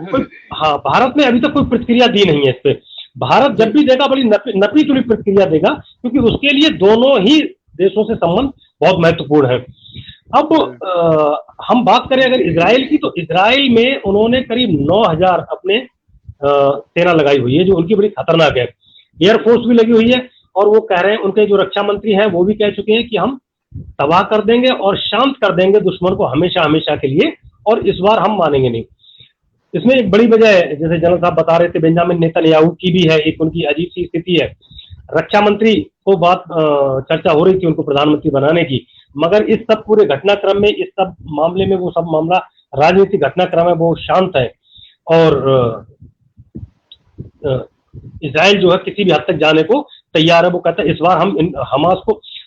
हाँ, भारत ने अभी तक कोई प्रतिक्रिया दी नहीं है इस पे। भारत जब भी देगा बड़ी नपी तुली प्रतिक्रिया देगा, क्योंकि उसके लिए दोनों ही देशों से संबंध बहुत महत्वपूर्ण है। अब हम बात करें अगर इजराइल की, तो इजराइल में उन्होंने करीब 9000 अपने सेना लगाई हुई है, जो उनकी बड़ी खतरनाक है। एयरफोर्स भी लगी हुई है, और वो कह रहे हैं, उनके जो रक्षा मंत्री हैं वो भी कह चुके हैं कि हम तबाह कर देंगे और शांत कर देंगे दुश्मन को हमेशा हमेशा के लिए, और इस बार हम मानेंगे नहीं। इसमें एक बड़ी वजह है, जैसे जनरल साहब बता रहे थे, बेंजामिन नेतन्याहू की भी है, एक उनकी अजीब सी स्थिति है। रक्षा मंत्री को बात चर्चा हो रही थी उनको प्रधानमंत्री बनाने की, मगर इस सब पूरे घटनाक्रम में, इस सब मामले में, वो सब मामला राजनीतिक घटनाक्रम है, वो शांत है। और इजराइल जो है किसी भी हद तक जाने को तैयार है। वो कहता है इस बार हम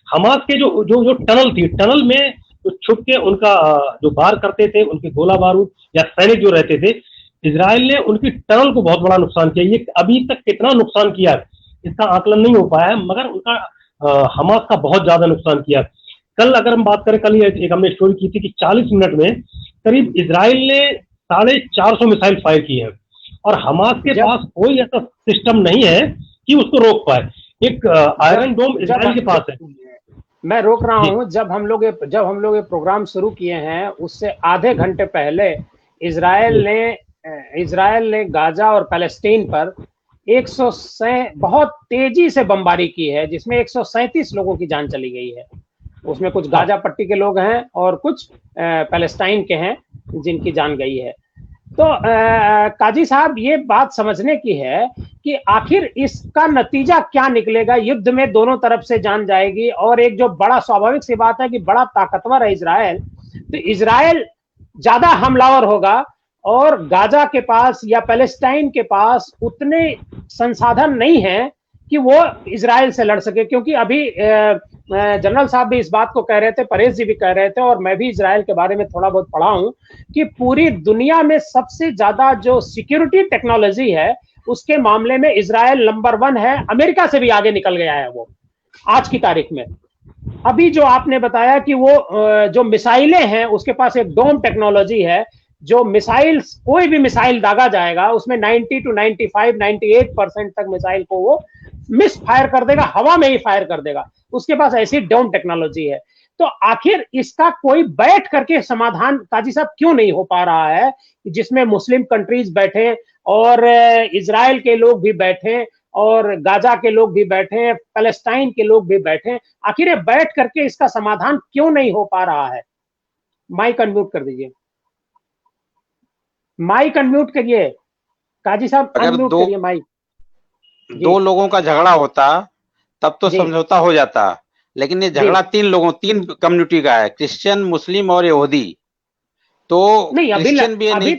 हमास के जो टनल थी, टनल में जो छुप के उनका जो वार करते थे, उनके गोला बारूद या सैनिक जो रहते थे, इजराइल ने उनकी टनल को बहुत बड़ा नुकसान किया। ये अभी तक कितना नुकसान किया है इसका आकलन नहीं हो पाया है, मगर उनका हमास का बहुत ज्यादा नुकसान किया। कल अगर हम बात करें, कल एक हमने स्टोरी की थी कि 40 मिनट में करीब इजराइल ने 450 मिसाइल फायर की है, और हमास के पास कोई ऐसा सिस्टम नहीं है कि उसको रोक पाए। एक आयरन डोम इजराइल के पास है। मैं रोक रहा हूं, जब हम लोग ये प्रोग्राम शुरू किए हैं उससे आधे घंटे पहले इजराइल ने गाजा और पैलेस्टीन पर 100 बहुत तेजी से बमबारी की है, जिसमें 137 लोगों की जान चली गई है। उसमें कुछ गाजा पट्टी के लोग हैं और कुछ पैलेस्टाइन के हैं जिनकी जान गई है। तो काजी साहब, ये बात समझने की है कि आखिर इसका नतीजा क्या निकलेगा। युद्ध में दोनों तरफ से जान जाएगी, और एक जो बड़ा स्वाभाविक सी बात है कि बड़ा ताकतवर है इजराइल, तो इजराइल ज्यादा हमलावर होगा, और गाजा के पास या पैलेस्टाइन के पास उतने संसाधन नहीं है कि वो इजराइल से लड़ सके। क्योंकि अभी जनरल साहब भी इस बात को कह रहे थे, परेश जी भी कह रहे थे, और मैं भी इजराइल के बारे में थोड़ा बहुत पढ़ा हूं कि पूरी दुनिया में सबसे ज्यादा जो सिक्योरिटी टेक्नोलॉजी है उसके मामले में इजराइल नंबर 1 है। अमेरिका से भी आगे निकल गया है वो आज की तारीख में। अभी जो आपने बताया कि वो जो मिसाइलें हैं उसके पास एक डोम टेक्नोलॉजी है, जो मिसाइल, कोई भी मिसाइल दागा जाएगा उसमें 90 to 95, 98% तक मिसाइल को वो मिस फायर कर देगा, हवा में ही फायर कर देगा। उसके पास ऐसी डोम टेक्नोलॉजी है। तो आखिर इसका कोई बैठ करके समाधान काजी साहब क्यों नहीं हो पा रहा है, जिसमें मुस्लिम कंट्रीज बैठे और इजराइल के लोग भी बैठे और गाजा के लोग भी बैठे, पैलेस्टाइन के लोग भी बैठे, आखिर ये बैठ करके इसका समाधान क्यों नहीं हो पा रहा है? माइक अनम्यूट कर दीजिए, माइक अनम्यूट करिए काजी साहब, अनम्यूट करिए माइक। दो लोगों का झगड़ा होता तब तो समझौता हो जाता, लेकिन ये झगड़ा तीन कम्युनिटी का है, क्रिश्चियन, मुस्लिम और यहूदी। तो नहीं, क्रिश्चियन भी नहीं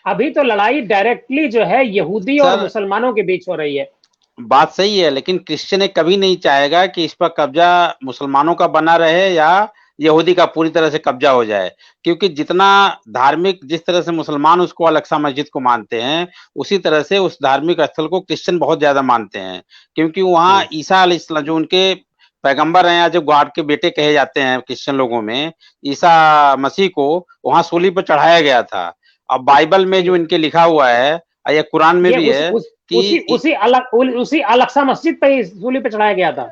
अभी तो लड़ाई डायरेक्टली जो है यहूदी और मुसलमानों के बीच हो रही है। बात सही है, लेकिन क्रिश्चियन कभी नहीं चाहेगा कि इस पर कब्जा मुसलमानों का बना रहे या यहूदी का पूरी तरह से कब्जा हो जाए, क्योंकि जितना धार्मिक, जिस तरह से मुसलमान उसको अल-अक्सा मस्जिद को मानते हैं, उसी तरह से उस धार्मिक स्थल को क्रिश्चियन बहुत ज्यादा मानते हैं, क्योंकि वहाँ ईसा अलैहिस्सलाम जो उनके पैगंबर हैं या जो गॉड के बेटे कहे जाते हैं क्रिश्चियन लोगों में, ईसा मसीह को वहां सूली पर चढ़ाया गया था। अब बाइबल में जो इनके लिखा हुआ है या कुरान में भी है कि उसी अल-अक्सा मस्जिद पे सूली पे चढ़ाया गया था।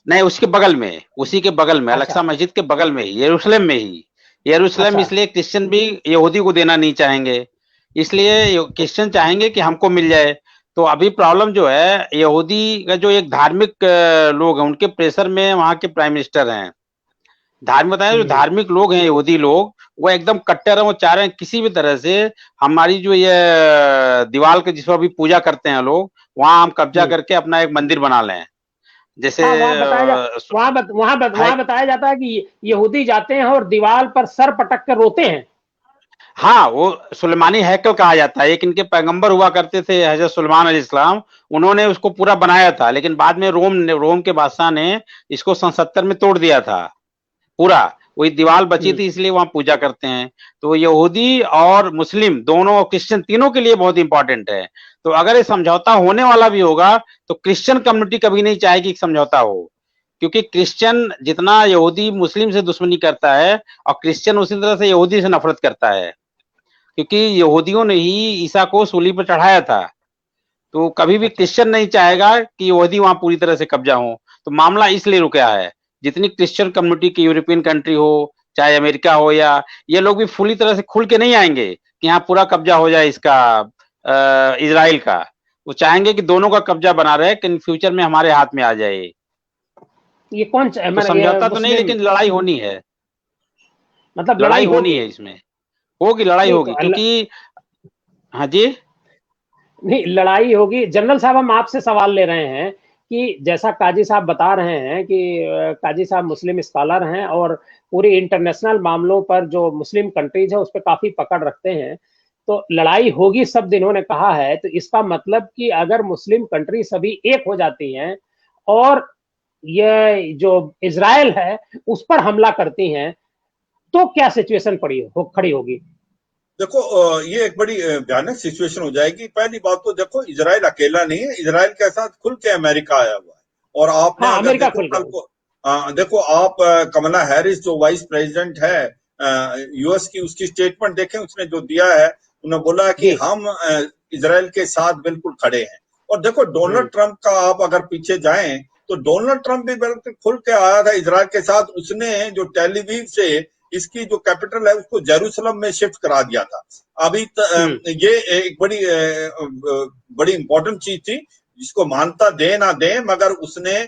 नहीं, उसके बगल में, उसी के बगल में, अल-अक्सा मस्जिद के बगल में ही, यरूशलेम में ही। यरूशलेम इसलिए क्रिश्चियन भी यहूदी को देना नहीं चाहेंगे, इसलिए क्रिश्चियन चाहेंगे कि हमको मिल जाए। तो अभी प्रॉब्लम जो है, यहूदी का जो एक धार्मिक लोग हैं, उनके प्रेशर में वहां के प्राइम मिनिस्टर हैं। धार्मिक बताए जो धार्मिक लोग हैं, यहूदी लोग, वो एकदम कट्टर हैं, वो चाह रहे हैं किसी भी तरह से हमारी जो ये दीवार के जिस पर अभी पूजा करते हैं लोग, वहां हम कब्जा करके अपना एक मंदिर बना लें। जैसे वहां बताया जाता है कि यहूदी जाते हैं और दीवार पर सर पटक कर रोते हैं। हाँ, वो सुलेमानी हैकल कहा जाता है। एक इनके पैगंबर हुआ करते थे हजरत सुलेमान अलैहिस्सलाम, उन्होंने उसको पूरा बनाया था, लेकिन बाद में रोम के बादशाह ने इसको सन 70 में तोड़ दिया था पूरा। वही दीवार बची थी, इसलिए वहां पूजा करते हैं। तो यहूदी और मुस्लिम दोनों, क्रिश्चियन, तीनों के लिए बहुत इंपॉर्टेंट है। तो अगर ये समझौता होने वाला भी होगा तो क्रिश्चियन कम्युनिटी कभी नहीं चाहेगी कि समझौता हो, क्योंकि क्रिश्चियन जितना यहूदी मुस्लिम से दुश्मनी करता है और क्रिश्चियन उसी तरह से यहूदी से नफरत करता है, क्योंकि यहूदियों ने ही ईसा को सूली पर चढ़ाया था। तो कभी भी क्रिश्चियन नहीं चाहेगा कि यहूदी वहां पूरी तरह से कब्जा हो। तो मामला इसलिए रुका है। जितनी क्रिश्चियन कम्युनिटी की यूरोपियन कंट्री हो, चाहे अमेरिका हो, या ये लोग भी पूरी तरह से खुल के नहीं आएंगे कि यहाँ पूरा कब्जा हो जाए इसका, इजराइल का। वो चाहेंगे कि दोनों का कब्जा बना रहे, कि इन फ्यूचर में हमारे हाथ में आ जाए। ये कौन तो समझौता तो नहीं, लेकिन लड़ाई होनी है, मतलब लड़ाई होनी है, इसमें होगी, लड़ाई होगी, क्योंकि हाँ जी, नहीं लड़ाई होगी। जनरल साहब, हम आपसे सवाल ले रहे हैं कि जैसा काजी साहब बता रहे हैं कि काजी साहब मुस्लिम स्कॉलर हैं और पूरी इंटरनेशनल मामलों पर जो मुस्लिम कंट्रीज है उस पर काफी पकड़ रखते हैं, तो लड़ाई होगी शब्द इन्होंने कहा है। तो इसका मतलब कि अगर मुस्लिम कंट्री सभी एक हो जाती हैं और ये जो इजराइल है उस पर हमला करती हैं, तो क्या सिचुएशन खड़ी होगी? देखो, ये एक बड़ी भयानक सिचुएशन हो जाएगी। पहली बात तो देखो, इजराइल अकेला नहीं है, इजराइल के साथ खुल के अमेरिका आया हुआ है। और आपने अमेरिका देखो कल को देखो आप, कमला हैरिस जो वाइस प्रेसिडेंट है यूएस की, उसकी स्टेटमेंट देखें, उसने जो दिया है, उन्होंने बोला कि हम इजराइल के साथ बिल्कुल खड़े हैं। और देखो, डोनाल्ड ट्रंप का आप अगर पीछे जाएं तो डोनाल्ड ट्रंप भी बिल्कुल खुल के आया था इजराइल के साथ। उसने जो टेल अवीव से इसकी जो कैपिटल है उसको जेरूसलम में शिफ्ट करा दिया था। अभी ये एक बड़ी इंपॉर्टेंट चीज थी, जिसको मानता दे ना दे, मगर उसने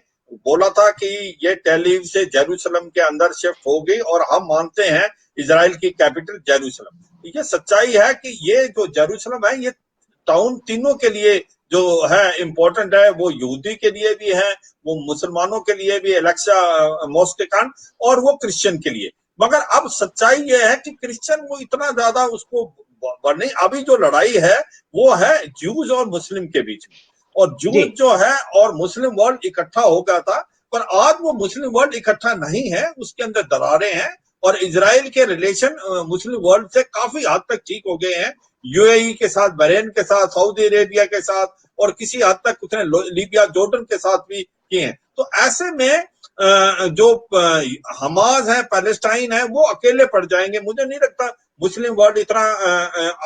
बोला था कि ये टेल अवीव से जेरूसलम के अंदर शिफ्ट होगी और हम मानते हैं इजराइल की कैपिटल जेरूसलम। ये सच्चाई है कि ये जो जेरूसलम है, ये टाउन तीनों के लिए जो है इम्पोर्टेंट है। वो यहूदी के लिए भी है, वो मुसलमानों के लिए भी, अल-अक्सा मॉस्क के कारण, और वो क्रिश्चियन के लिए। मगर अब सच्चाई ये है कि क्रिश्चियन वो इतना ज्यादा उसको नहीं। अभी जो लड़ाई है वो है ज्यूज और मुस्लिम के बीच में, और ज्यूज जो है और मुस्लिम वर्ल्ड इकट्ठा हो गया था, पर आज वो मुस्लिम वर्ल्ड इकट्ठा नहीं है, उसके अंदर दरारें हैं। और इजराइल के रिलेशन मुस्लिम वर्ल्ड से काफी हद तक ठीक हो गए हैं, यूएई के साथ, बहरीन के साथ, सऊदी अरेबिया के साथ, और किसी हद तक उसने लीबिया, जॉर्डन के साथ भी किए हैं। तो ऐसे में जो हमास है, पैलेस्टाइन है, वो अकेले पड़ जाएंगे। मुझे नहीं लगता मुस्लिम वर्ल्ड इतना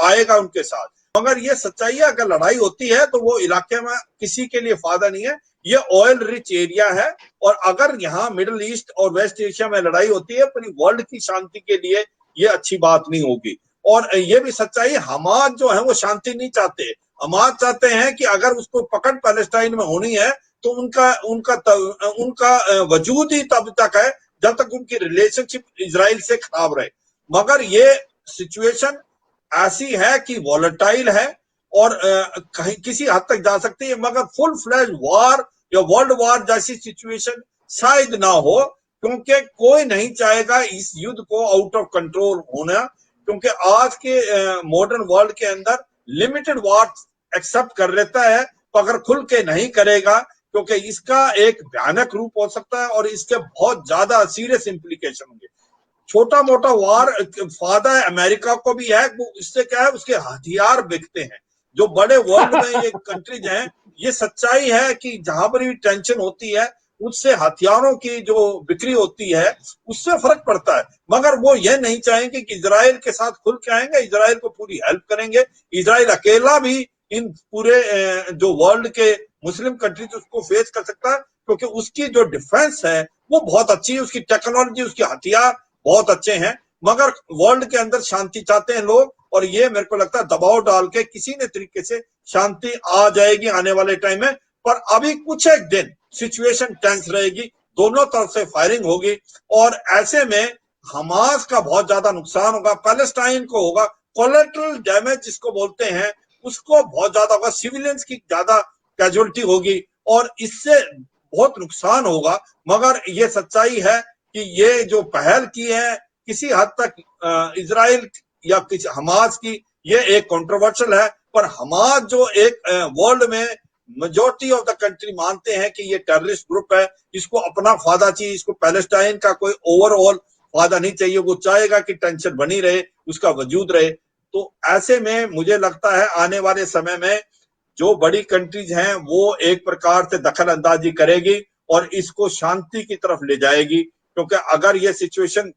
आएगा उनके साथ। मगर ये सच्चाई है, अगर लड़ाई होती है तो वो इलाके में किसी के लिए फायदा नहीं है। ये ऑयल रिच एरिया है, और अगर यहाँ मिडिल ईस्ट और वेस्ट एशिया में लड़ाई होती है पूरी वर्ल्ड की शांति के लिए ये अच्छी बात नहीं होगी। और ये भी सच्चाई, हमास जो है वो शांति नहीं चाहते। हमास चाहते हैं कि अगर उसको पकड़ पैलेस्टाइन में होनी है तो उनका वजूद ही तब तक है जब तक उनकी रिलेशनशिप इजराइल से खराब रहे। मगर ये सिचुएशन ऐसी है कि वॉलेटाइल है और कहीं किसी हद तक जा सकती है, मगर फुल फ्लैश वॉर या वर्ल्ड वॉर जैसी सिचुएशन शायद ना हो, क्योंकि कोई नहीं चाहेगा इस युद्ध को आउट ऑफ कंट्रोल होना। क्योंकि आज के मॉडर्न वर्ल्ड के अंदर लिमिटेड वॉर एक्सेप्ट कर लेता है, अगर खुल के नहीं करेगा, क्योंकि इसका एक भयानक रूप हो सकता है और इसके बहुत ज्यादा सीरियस इंप्लीकेशन होंगे। छोटा मोटा वार फायदा है अमेरिका को भी है, वो इससे क्या है उसके हथियार बिकते हैं। जो बड़े वर्ल्ड में ये कंट्रीज हैं, ये सच्चाई है कि जहां पर भी टेंशन होती है उससे हथियारों की जो बिक्री होती है उससे फर्क पड़ता है। मगर वो ये नहीं चाहेंगे कि इजराइल के साथ खुल के आएंगे, इजराइल को पूरी हेल्प करेंगे। इजराइल अकेला भी इन पूरे जो वर्ल्ड के मुस्लिम कंट्रीज उसको फेस कर सकता है, क्योंकि उसकी जो डिफेंस है वो बहुत अच्छी है, उसकी टेक्नोलॉजी, उसके हथियार बहुत अच्छे हैं। मगर वर्ल्ड के अंदर शांति चाहते हैं लोग, और ये मेरे को लगता है दबाव डाल के किसी न तरीके से शांति आ जाएगी आने वाले टाइम में। पर अभी कुछ एक दिन सिचुएशन टेंस रहेगी, दोनों तरफ से फायरिंग होगी, और ऐसे में हमास का बहुत ज्यादा नुकसान होगा, पैलेस्टाइन को होगा, कोलेटरल डैमेज जिसको बोलते हैं उसको बहुत ज्यादा होगा, सिविलियंस की ज्यादा कैजुअलिटी होगी और इससे बहुत नुकसान होगा। मगर ये सच्चाई है कि ये जो पहल की है किसी हद तक इजराइल या किसी हमास की, ये एक कंट्रोवर्शियल है, पर हमास जो एक वर्ल्ड में मेजॉरिटी ऑफ द कंट्री मानते हैं कि ये टेररिस्ट ग्रुप है, इसको अपना फायदा चाहिए, इसको पैलेस्टाइन का कोई ओवरऑल फायदा नहीं चाहिए, वो चाहेगा कि टेंशन बनी रहे, उसका वजूद रहे। तो ऐसे में मुझे लगता है आने वाले समय में जो बड़ी कंट्रीज हैं वो एक प्रकार से दखल अंदाजी करेगी और इसको शांति की तरफ ले जाएगी, क्योंकि अगर ये सिचुएशन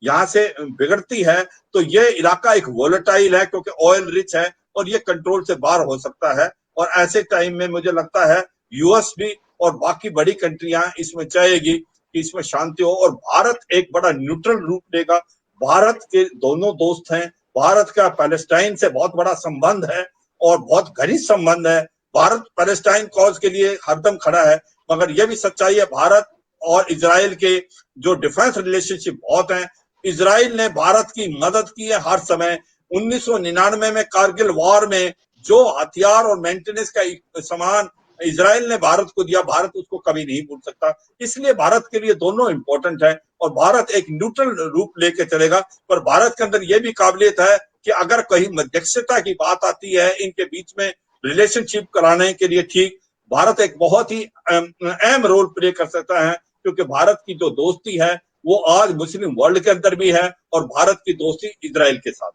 यहाँ से बिगड़ती है तो ये इलाका एक वोलेटाइल है, क्योंकि ऑयल रिच है और ये कंट्रोल से बाहर हो सकता है। और ऐसे टाइम में मुझे लगता है यूएस भी और बाकी बड़ी कंट्रियां इसमें चाहेगी कि इसमें शांति हो, और भारत एक बड़ा न्यूट्रल रूप लेगा। भारत के दोनों दोस्त हैं, भारत का पैलेस्टाइन से बहुत बड़ा संबंध है और बहुत घनिष्ठ संबंध है। भारत पैलेस्टाइन कॉज के लिए हरदम खड़ा है, मगर यह भी सच्चाई है भारत और इजराइल के जो डिफेंस रिलेशनशिप बहुत हैं। इजराइल ने भारत की मदद की है हर समय। 1999 में कारगिल वॉर में जो हथियार और मेंटेनेंस का सामान इजराइल ने भारत को दिया, भारत उसको कभी नहीं भूल सकता। इसलिए भारत के लिए दोनों इंपॉर्टेंट है और भारत एक न्यूट्रल रूप लेके चलेगा। पर भारत के अंदर यह भी काबिलियत है कि अगर कहीं मध्यस्थता की बात आती है इनके बीच में रिलेशनशिप कराने के लिए, ठीक, भारत एक बहुत ही अहम रोल प्ले कर सकता है, क्योंकि भारत की जो दोस्ती है वो आज मुस्लिम वर्ल्ड के अंदर भी है और भारत की दोस्ती इजराइल के साथ।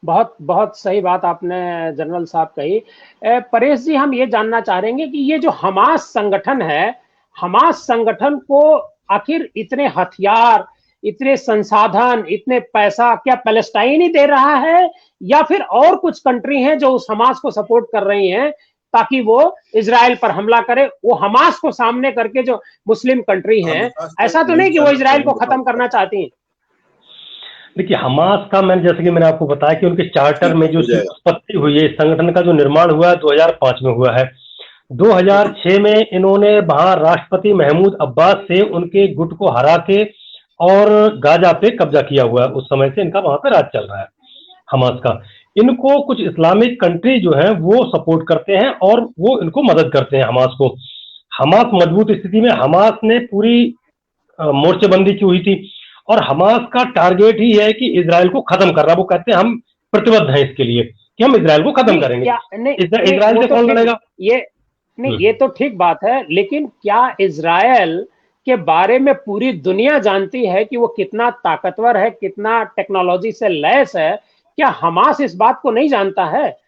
बहुत बहुत सही बात आपने जनरल साहब कही। परेश जी, हम ये जानना चाह रहे हैं कि ये जो हमास संगठन है, हमास संगठन को आखिर इतने हथियार, इतने संसाधन, इतने पैसा क्या पैलेस्टाइन ही दे रहा है या फिर और कुछ कंट्री हैं जो उस हमास को सपोर्ट कर रही हैं ताकि वो इजराइल पर हमला करे? वो हमास को सामने करके जो मुस्लिम कंट्री हैं, ऐसा तो नहीं कि वो इजराइल को खत्म करना चाहती हैं? देखिए, हमास का जैसे कि मैंने आपको बताया कि उनके चार्टर में जो उत्पत्ति हुई है, इस संगठन का जो निर्माण हुआ है 2005 में हुआ है। 2006 में इन्होंने वहां राष्ट्रपति महमूद अब्बास से उनके गुट को हरा के और गाजा पे कब्जा किया हुआ है। उस समय से इनका वहां पे राज चल रहा है हमास का। इनको कुछ इस्लामिक कंट्री जो है वो सपोर्ट करते हैं और वो इनको मदद करते हैं हमास को। हमास मजबूत स्थिति में, हमास ने पूरी मोर्चेबंदी की हुई थी और हमास का टारगेट ही है कि इजराइल को खत्म करना। वो कहते हैं हम प्रतिबद्ध हैं इसके लिए कि हम इजराइल को खत्म करेंगे। इजराइल से कौन लड़ेगा? ये तो ठीक बात है, लेकिन क्या इजराइल के बारे में पूरी दुनिया जानती है कि वो कितना ताकतवर है, कितना टेक्नोलॉजी से लैस है? क्या हमास इस बात को नहीं जानता है?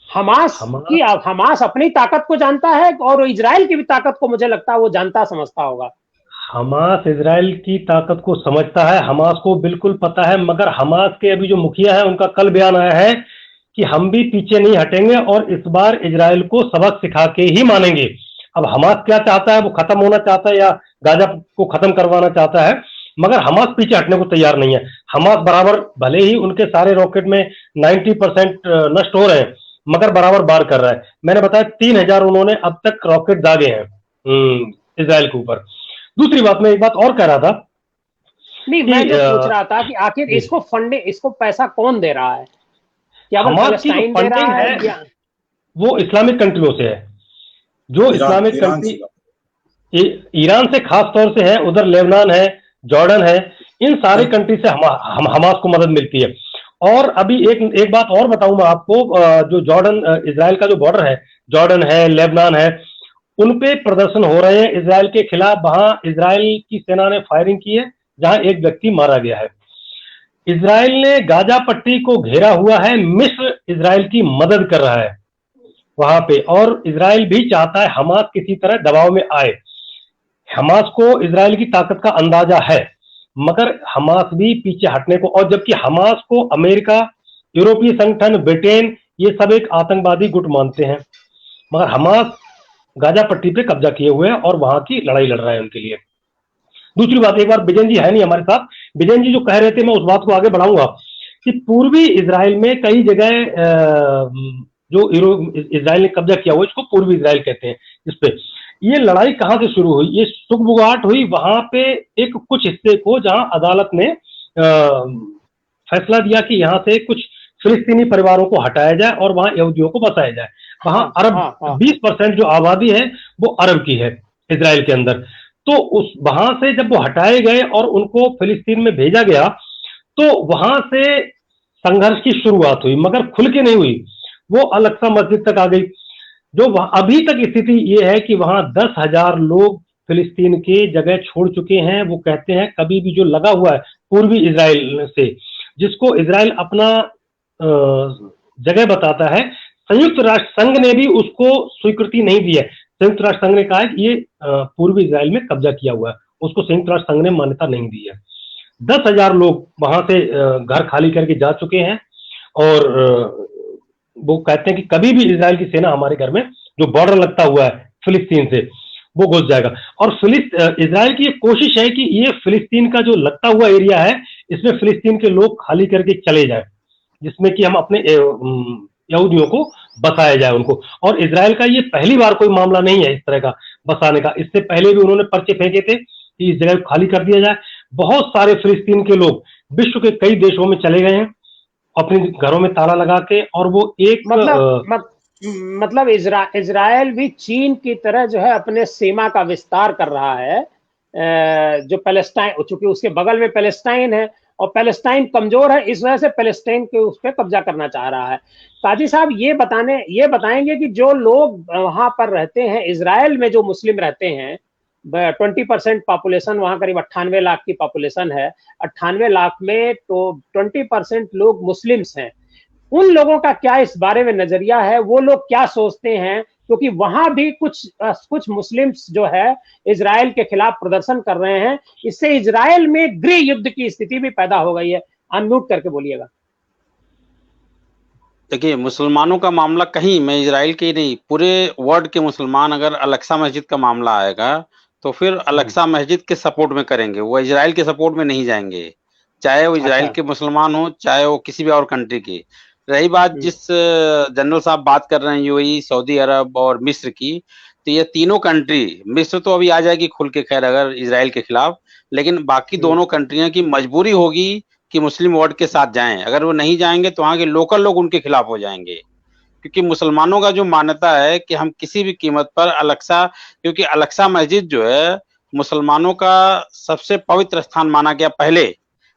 हमास अपनी ताकत को जानता है और इजराइल की भी ताकत को मुझे लगता है वो जानता समझता होगा। हमास इजराइल की ताकत को समझता है, हमास को बिल्कुल पता है, मगर हमास के अभी जो मुखिया है उनका कल बयान आया है कि हम भी पीछे नहीं हटेंगे और इस बार इजराइल को सबक सिखा के ही मानेंगे। अब हमास क्या चाहता है, वो खत्म होना चाहता है या गाजा को खत्म करवाना चाहता है, मगर हमास पीछे हटने को तैयार नहीं है। हमास बराबर, भले ही उनके सारे रॉकेट में 90% नष्ट हो रहे हैं, मगर बराबर बार कर रहा है। मैंने बताया 3000 उन्होंने अब तक रॉकेट दागे हैं इजराइल के ऊपर। दूसरी बात, मैं एक बात और कह रहा था नहीं, कि मैं जो पूछ रहा था कि आखिर इसको फंडिंग, इसको पैसा कौन दे रहा है? क्या वो हमास की जो पैलेस्टाइन दे रहा फंडिंग है है या वो इस्लामिक कंट्रियों से है। जो इस्लामिक ईरान कंट्री से। ईरान से खास तौर से है, उधर लेबनान है, जॉर्डन है, इन सारे कंट्री से हमास को मदद मिलती है। और अभी एक बात और बताऊं मैं आपको, जो जॉर्डन इजराइल का जो बॉर्डर है, जॉर्डन है, लेबनान है, उन पे प्रदर्शन हो रहे हैं इजराइल के खिलाफ। वहां इजराइल की सेना ने फायरिंग की है, जहां एक व्यक्ति मारा गया है। इजराइल ने गाजा पट्टी को घेरा हुआ है, मिस्र इजराइल की मदद कर रहा है वहां पे, और इजराइल भी चाहता है हमास किसी तरह दबाव में आए। हमास को इजराइल की ताकत का अंदाजा है, मगर हमास भी पीछे हटने को, और जबकि हमास को अमेरिका, यूरोपीय संगठन, ब्रिटेन, ये सब एक आतंकवादी गुट मानते हैं, मगर हमास गाजा पट्टी पे कब्जा किए हुए हैं और वहां की लड़ाई लड़ रहा है उनके लिए। दूसरी बात, एक बार बिजन जी है नहीं हमारे साथ, बिजन जी जो कह रहे थे, मैं उस बात को आगे बढ़ाऊंगा कि पूर्वी इजराइल में कई जगह जो इजराइल ने कब्जा किया हुआ, इसको पूर्वी इजराइल कहते हैं। इस पे ये लड़ाई कहां से शुरू हुई? ये सुगबुगाहट हुई वहां पे एक कुछ हिस्से को, जहां अदालत ने फैसला दिया कि यहां से कुछ फिलिस्तीनी परिवारों को हटाया जाए और वहां यहूदियों को बसाया जाए। वहां अरब 20% जो आबादी है वो अरब की है इजराइल के अंदर। तो उस वहां से जब वो हटाए गए और उनको फिलिस्तीन में भेजा गया, तो वहां से संघर्ष की शुरुआत हुई, मगर खुल के नहीं हुई, वो अल-अक्सा मस्जिद तक आ गई। जो अभी तक स्थिति ये है कि वहां 10,000 लोग फिलिस्तीन के जगह छोड़ चुके हैं। वो कहते हैं कभी भी जो लगा हुआ है पूर्वी इजराइल से, जिसको इजराइल अपना जगह बताता है, संयुक्त राष्ट्र संघ ने भी उसको स्वीकृति नहीं दी है। संयुक्त राष्ट्र संघ ने कहा है कि ये पूर्वी इजराइल में कब्जा किया हुआ है, उसको संयुक्त राष्ट्र संघ ने मान्यता नहीं दी है। 10,000 लोग वहां से घर खाली करके जा चुके हैं, और वो कहते हैं कि कभी भी इजराइल की सेना हमारे घर में, जो बॉर्डर लगता हुआ है फिलिस्तीन से, वो घुस जाएगा। और इजराइल की ये कोशिश है कि ये फिलिस्तीन का जो लगता हुआ एरिया है, इसमें फिलिस्तीन के लोग खाली करके चले जाएं, जिसमें कि हम अपने यहूदियों को बसाया जाए उनको। और इजराइल का ये पहली बार कोई मामला नहीं है इस तरह का बसाने का। इससे पहले भी उन्होंने पर्चे फेंके थे कि इस जगह को खाली कर दिया जाए। बहुत सारे फिलिस्तीन के लोग विश्व के कई देशों में चले गए हैं अपने घरों में ताला लगा के, और वो एक मतलब इजराइल भी चीन की तरह जो है अपने सीमा का विस्तार कर रहा है, जो पैलेस्टाइन, चूंकि उसके बगल में पैलेस्टाइन है और पैलेस्टाइन कमजोर है, इस वजह से पैलेस्टाइन के उस पर कब्जा करना चाह रहा है। काजी साहब ये बताएंगे कि जो लोग वहां पर रहते हैं, इजराइल में जो मुस्लिम रहते हैं, 20% पॉपुलेशन, वहां करीब 98 लाख की पॉपुलेशन है, 98 लाख में तो 20% लोग मुस्लिम्स हैं। उन लोगों का क्या इस बारे में नजरिया है? वो लोग क्या सोचते हैं? क्योंकि वहां भी कुछ मुस्लिम्स जो है इजराइल के खिलाफ प्रदर्शन कर रहे हैं। इससे इजराइल में गृह युद्ध की स्थिति भी पैदा हो गई है। अनम्यूट करके बोलिएगा। देखिए, मुसलमानों का मामला, कहीं मैं इजराइल के ही नहीं, पूरे वर्ल्ड के मुसलमान अगर अल-अक्सा मस्जिद का मामला आएगा तो फिर अल-अक्सा मस्जिद के सपोर्ट में करेंगे, वो इजराइल के सपोर्ट में नहीं जाएंगे, चाहे वो इजराइल के मुसलमान हो, चाहे वो किसी भी और कंट्री के। रही बात जिस जनरल साहब बात कर रहे हैं यूएई, सऊदी अरब और मिस्र की, तो ये तीनों कंट्री, मिस्र तो अभी आ जाएगी खुल के खैर अगर इजराइल के खिलाफ, लेकिन बाकी दोनों कंट्रियों की मजबूरी होगी कि मुस्लिम वर्ल्ड के साथ जाएं। अगर वो नहीं जाएंगे तो वहां के लोकल लोग उनके खिलाफ हो जाएंगे, क्योंकि मुसलमानों का जो मान्यता है कि हम किसी भी कीमत पर अल-अक्सा, क्योंकि अल-अक्सा मस्जिद जो है मुसलमानों का सबसे पवित्र स्थान माना गया पहले।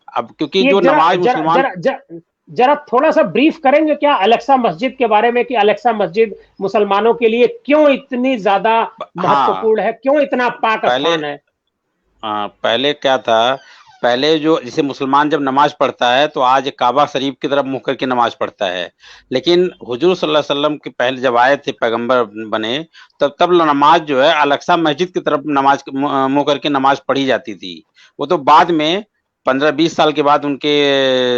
अब क्योंकि जो नमाज मुसलमान, जरा थोड़ा सा ब्रीफ करेंगे क्या अल-अक्सा मस्जिद के बारे में, कि अल-अक्सा मस्जिद मुसलमानों के लिए क्यों इतनी ज्यादा महत्वपूर्ण है, क्यों इतना पाक स्थान है? पहले क्या था, पहले जो जैसे मुसलमान जब नमाज पढ़ता है तो आज काबा शरीफ की तरफ मुंह करके नमाज पढ़ता है, लेकिन हुजूर सल्लल्लाहु अलैहि वसल्लम के पहले जब आए थे पैगंबर बने, तब नमाज जो है अल-अक्सा मस्जिद की तरफ नमाज मुंह करके नमाज पढ़ी जाती थी। वो तो बाद में 15-20 साल के बाद उनके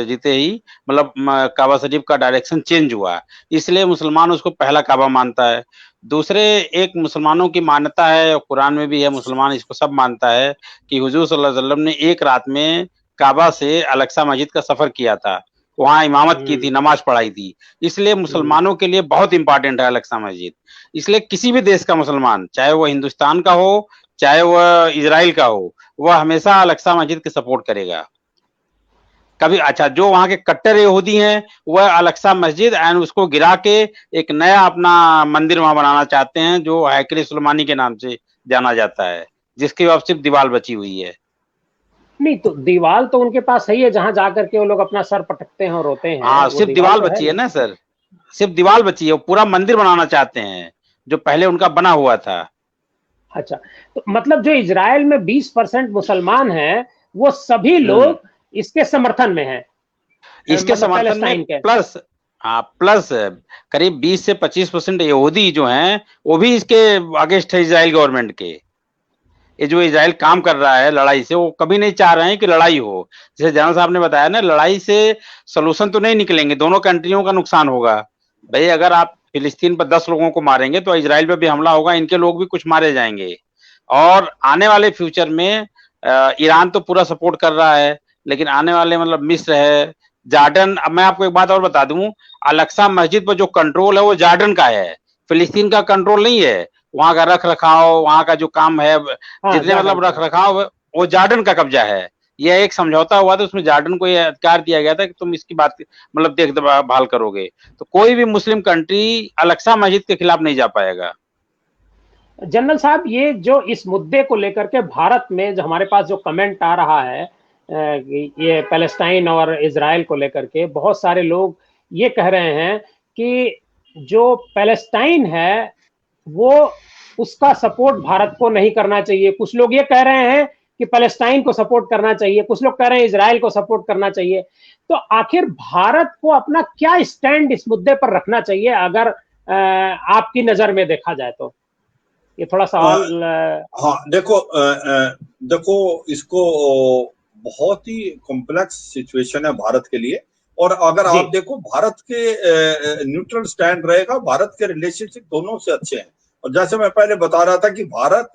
जीते ही मतलब काबा शरीफ का डायरेक्शन चेंज हुआ, इसलिए मुसलमान उसको पहला काबा मानता है। दूसरे, एक मुसलमानों की मान्यता है, कुरान में भी है, मुसलमान इसको सब मानता है कि हुजूर सल्लल्लाहु अलैहि वसल्लम ने एक रात में काबा से अल-अक्सा मस्जिद का सफर किया था, वहां इमामत की थी, नमाज पढ़ाई थी, इसलिए मुसलमानों के लिए बहुत इंपॉर्टेंट है अल-अक्सा मस्जिद। इसलिए किसी भी देश का मुसलमान, चाहे वो हिंदुस्तान का हो, चाहे वह इजराइल का हो, वह हमेशा अल-अक्सा मस्जिद के सपोर्ट करेगा कभी। अच्छा, जो वहां के कट्टर यहूदी हैं वह अल-अक्सा मस्जिद एंड उसको गिरा के एक नया अपना मंदिर वहां बनाना चाहते हैं, जो हैकल सुलेमानी के नाम से जाना जाता है, जिसकी अब सिर्फ दीवार बची हुई है। नहीं तो दीवार तो उनके पास सही है, जहां जाकर के वो लोग अपना सर पटकते हैं और रोते हैं। हाँ, सिर्फ दीवार बची है ना सर, सिर्फ दीवार बची है, वो पूरा मंदिर बनाना चाहते हैं जो पहले उनका बना हुआ था। अच्छा, तो मतलब जो इजराइल में 20% मुसलमान हैं, वो सभी लोग इसके समर्थन में हैं, इसके समर्थन में, प्लस करीब 20 से 25% यहूदी जो हैं वो भी इसके अगेंस्ट है इजराइल गवर्नमेंट के। ये जो इजराइल काम कर रहा है लड़ाई से, वो कभी नहीं चाह रहे हैं कि लड़ाई हो। जैसे जनरल साहब ने बताया ना, लड़ाई से सोल्यूशन तो नहीं निकलेंगे, दोनों कंट्रियों का नुकसान होगा। भाई अगर आप फिलिस्तीन पर 10 लोगों को मारेंगे तो इजराइल पे भी हमला होगा, इनके लोग भी कुछ मारे जाएंगे। और आने वाले फ्यूचर में ईरान तो पूरा सपोर्ट कर रहा है, लेकिन आने वाले मतलब मिस्र है, जॉर्डन। अब मैं आपको एक बात और बता दूं, अल-अक्सा मस्जिद पर जो कंट्रोल है वो जॉर्डन का है, फिलिस्तीन का कंट्रोल नहीं है। वहां का रख रखाव, वहां का जो काम है, जितने मतलब रख रखाव, वो जॉर्डन का कब्जा है। यह एक समझौता हुआ था, उसमें जॉर्डन को यह अधिकार दिया गया था कि तुम इसकी बात मतलब देखभाल करोगे। तो कोई भी मुस्लिम कंट्री अल-अक्सा मस्जिद के खिलाफ नहीं जा पाएगा। जनरल साहब, ये जो इस मुद्दे को लेकर के भारत में जो हमारे पास जो कमेंट आ रहा है, ये पैलेस्टाइन और इजराइल को लेकर के, बहुत सारे लोग ये कह रहे हैं कि जो पैलेस्टाइन है वो उसका सपोर्ट भारत को नहीं करना चाहिए। कुछ लोग ये कह रहे हैं कि पैलेस्टाइन को सपोर्ट करना चाहिए, कुछ लोग कह रहे हैं इजराइल को सपोर्ट करना चाहिए। तो आखिर भारत को अपना क्या स्टैंड इस मुद्दे पर रखना चाहिए, अगर आपकी नजर में देखा जाए तो? ये थोड़ा सवाल। हाँ, देखो इसको बहुत ही कॉम्प्लेक्स सिचुएशन है भारत के लिए। और अगर आप देखो, भारत के न्यूट्रल स्टैंड रहेगा, भारत के रिलेशनशिप दोनों से अच्छे हैं। और जैसे मैं पहले बता रहा था कि भारत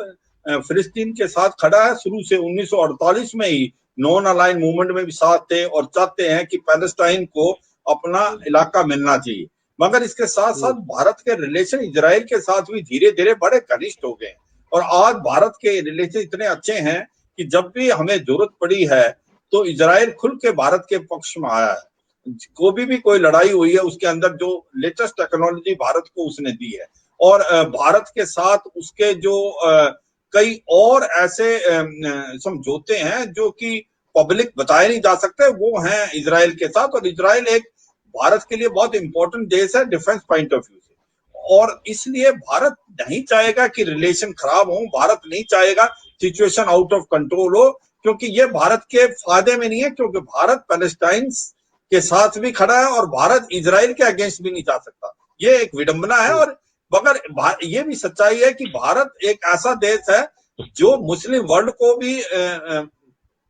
फिलिस्तीन के साथ खड़ा है शुरू से। 1948 में ही नॉन अलाइन मूवमेंट में भी साथ थे और चाहते हैं कि पैलेस्टाइन को अपना इलाका मिलना चाहिए। मगर इसके साथ साथ भारत के रिलेशन इजराइल के साथ भी धीरे धीरे बड़े घनिष्ठ हो गए। और आज भारत के रिलेशन इतने अच्छे हैं कि जब भी हमें जरूरत पड़ी है तो इजराइल खुल के भारत के पक्ष में आया है। भी कोई लड़ाई हुई है, उसके अंदर जो लेटेस्ट टेक्नोलॉजी भारत को उसने दी है। और भारत के साथ उसके जो कई और ऐसे समझौते हैं जो कि पब्लिक बताए नहीं जा सकते, वो हैं इजराइल के साथ। और इजराइल एक भारत के लिए बहुत इंपॉर्टेंट देश है डिफेंस पॉइंट ऑफ व्यू से। और इसलिए भारत नहीं चाहेगा कि रिलेशन खराब हो, भारत नहीं चाहेगा सिचुएशन आउट ऑफ कंट्रोल हो, क्योंकि ये भारत के फायदे में नहीं है। क्योंकि भारत पैलेस्टाइन के साथ भी खड़ा है और भारत इजराइल के अगेंस्ट भी नहीं जा सकता। ये एक विडंबना है। और मगर ये भी सच्चाई है कि भारत एक ऐसा देश है जो मुस्लिम वर्ल्ड को भी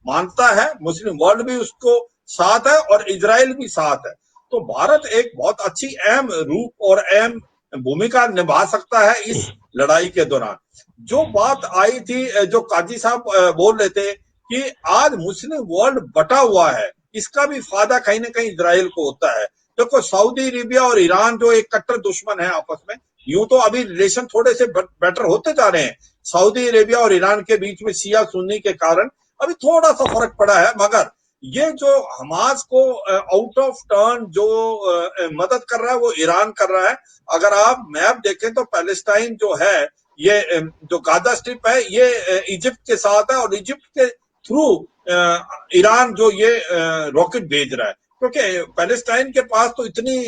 मानता है, मुस्लिम वर्ल्ड भी उसको साथ है और इजराइल भी साथ है। तो भारत एक बहुत अच्छी अहम रूप और अहम भूमिका निभा सकता है इस लड़ाई के दौरान। जो बात आई थी, जो काजी साहब बोल रहे थे कि आज मुस्लिम वर्ल्ड बटा हुआ है, इसका भी फायदा कहीं ना कहीं इजराइल को होता है। देखो, सऊदी अरेबिया और ईरान जो एक कट्टर दुश्मन है आपस में, यूं तो अभी रिलेशन थोड़े से बेटर होते जा रहे हैं। सऊदी अरेबिया और ईरान के बीच में शिया सुन्नी के कारण अभी थोड़ा सा फर्क पड़ा है। मगर ये जो हमास को आउट ऑफ टर्न जो मदद कर रहा है वो ईरान कर रहा है। अगर आप मैप देखें तो पैलेस्टाइन जो है, ये जो गाजा स्ट्रिप है, ये इजिप्ट के साथ है और इजिप्ट के थ्रू ईरान जो ये रॉकेट भेज रहा है। क्योंकि पैलेस्टाइन के पास तो इतनी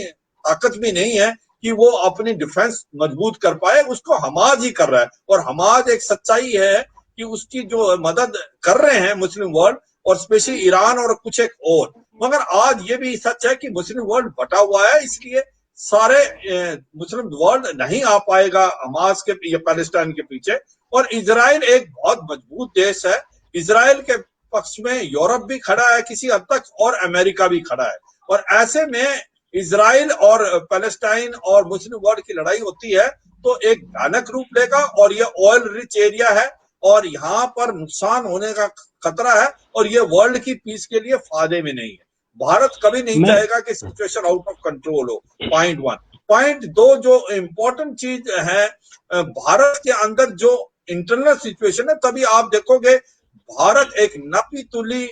ताकत भी नहीं है कि वो अपनी डिफेंस मजबूत कर पाए, उसको हमास ही कर रहा है। और हमास एक सच्चाई है कि उसकी जो मदद कर रहे हैं मुस्लिम वर्ल्ड और स्पेशली ईरान और कुछ एक और। मगर आज ये भी सच है कि मुस्लिम वर्ल्ड बटा हुआ है, इसलिए सारे मुस्लिम वर्ल्ड नहीं आ पाएगा हमास के या पैलेस्टाइन के पीछे। और इजराइल एक बहुत मजबूत देश है। इजराइल के पक्ष में यूरोप भी खड़ा है किसी हद तक और अमेरिका भी खड़ा है। और ऐसे में इजराइल और पैलेस्टाइन और मुस्लिम वर्ल्ड की लड़ाई होती है तो एक भयानक रूप लेगा और ये ऑयल रिच एरिया है और यहाँ पर नुकसान होने का खतरा है और ये वर्ल्ड की पीस के लिए फायदे में नहीं है। भारत कभी नहीं चाहेगा कि सिचुएशन आउट ऑफ कंट्रोल हो। पॉइंट 1। पॉइंट 2, जो इम्पोर्टेंट चीज है, भारत के अंदर जो इंटरनल सिचुएशन है, तभी आप देखोगे भारत एक नपी तुली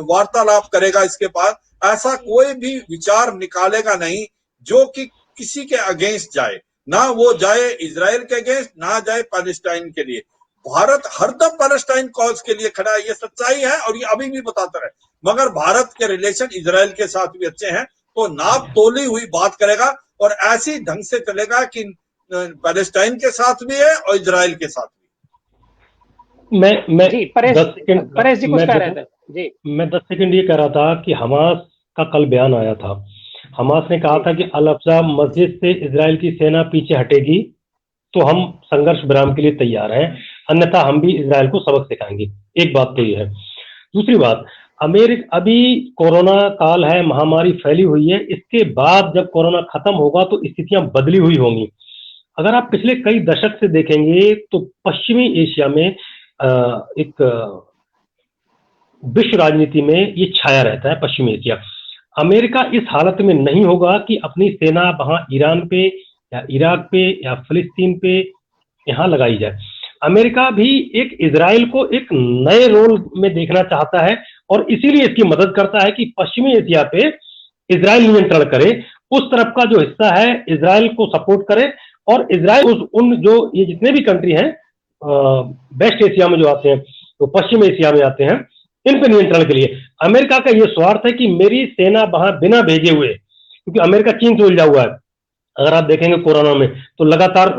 वार्तालाप करेगा। इसके पास ऐसा कोई भी विचार निकालेगा नहीं जो कि किसी के अगेंस्ट जाए, ना वो जाए इजराइल के अगेंस्ट, ना जाए पैलेस्टाइन के लिए। भारत हरदम पैलेस्टाइन कॉज के लिए खड़ा है, ये सच्चाई है और ये अभी भी बताता रहे। मगर भारत के रिलेशन इजराइल के साथ भी अच्छे हैं, तो नाप तोली हुई बात करेगा और ऐसी ढंग से चलेगा कि पैलेस्टाइन के साथ भी है और इजराइल के साथ भी। मैं जी परेश जी कुछ कह रहे थे। जी मैं 10 सेकंड ये कह रहा था कि हमास का कल बयान आया था। हमास ने कहा था कि अल अक्सा मस्जिद से इजराइल की सेना पीछे हटेगी तो हम संघर्ष विराम के लिए तैयार हैं, अन्यथा हम भी इजराइल को सबक सिखाएंगे। एक बात तो ये है। दूसरी बात, अमेरिका अभी कोरोना काल है, महामारी फैली हुई है, इसके बाद जब कोरोना खत्म होगा तो स्थितियां बदली हुई होंगी। अगर आप पिछले कई दशक से देखेंगे तो पश्चिमी एशिया में एक विश्व राजनीति में ये छाया रहता है। पश्चिमी एशिया, अमेरिका इस हालत में नहीं होगा कि अपनी सेना वहां ईरान पे या इराक पे या फिलिस्तीन पे यहाँ लगाई जाए। अमेरिका भी एक इजराइल को एक नए रोल में देखना चाहता है और इसीलिए इसकी मदद करता है कि पश्चिमी एशिया पे इजराइल नियंत्रण करे, उस तरफ का जो हिस्सा है इजराइल को सपोर्ट करे और इजराइल उन जो ये जितने भी कंट्री हैं वेस्ट एशिया में जो आते हैं, तो पश्चिम एशिया में आते हैं, इन पे नियंत्रण के लिए अमेरिका का ये स्वार्थ है कि मेरी सेना वहां बिना भेजे हुए, क्योंकि अमेरिका चीन से उलझा हुआ है। अगर आप देखेंगे कोरोना में तो लगातार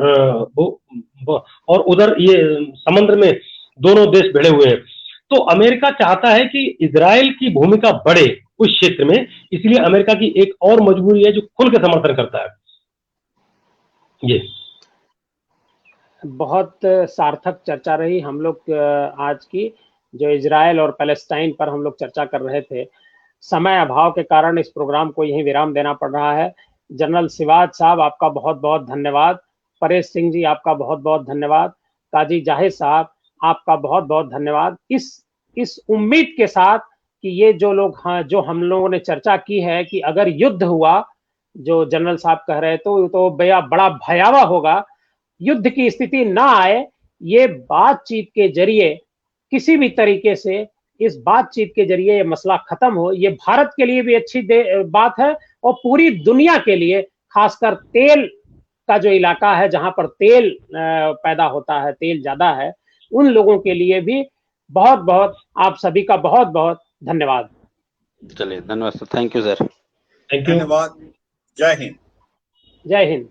और उधर ये समुद्र में दोनों देश भिड़े हुए हैं, तो अमेरिका चाहता है कि इजराइल की भूमिका बढ़े उस क्षेत्र में, इसलिए अमेरिका की एक और मजबूरी है जो खुल के समर्थन करता है। ये बहुत सार्थक चर्चा रही हम लोग आज की, जो इजराइल और पैलेस्टाइन पर हम लोग चर्चा कर रहे थे। समय अभाव के कारण इस प्रोग्राम को यहीं विराम देना पड़ रहा है। जनरल सिवाज साहब आपका बहुत बहुत धन्यवाद। परेश सिंह जी आपका बहुत बहुत धन्यवाद। काजी जाहिद साहब आपका बहुत बहुत धन्यवाद। इस उम्मीद के साथ कि ये जो लोग हाँ जो हम लोगों ने चर्चा की है कि अगर युद्ध हुआ, जो जनरल साहब कह रहे तो बड़ा भयावह होगा, युद्ध की स्थिति ना आए, ये बातचीत के जरिए किसी भी तरीके से इस बातचीत के जरिए ये मसला खत्म हो, ये भारत के लिए भी अच्छी बात है और पूरी दुनिया के लिए, खासकर तेल का जो इलाका है जहां पर तेल पैदा होता है, तेल ज्यादा है, उन लोगों के लिए भी बहुत बहुत आप सभी का बहुत बहुत धन्यवाद। चलिए धन्यवाद सर, थैंक यू सर। धन्यवाद। जय हिंद। जय हिंद।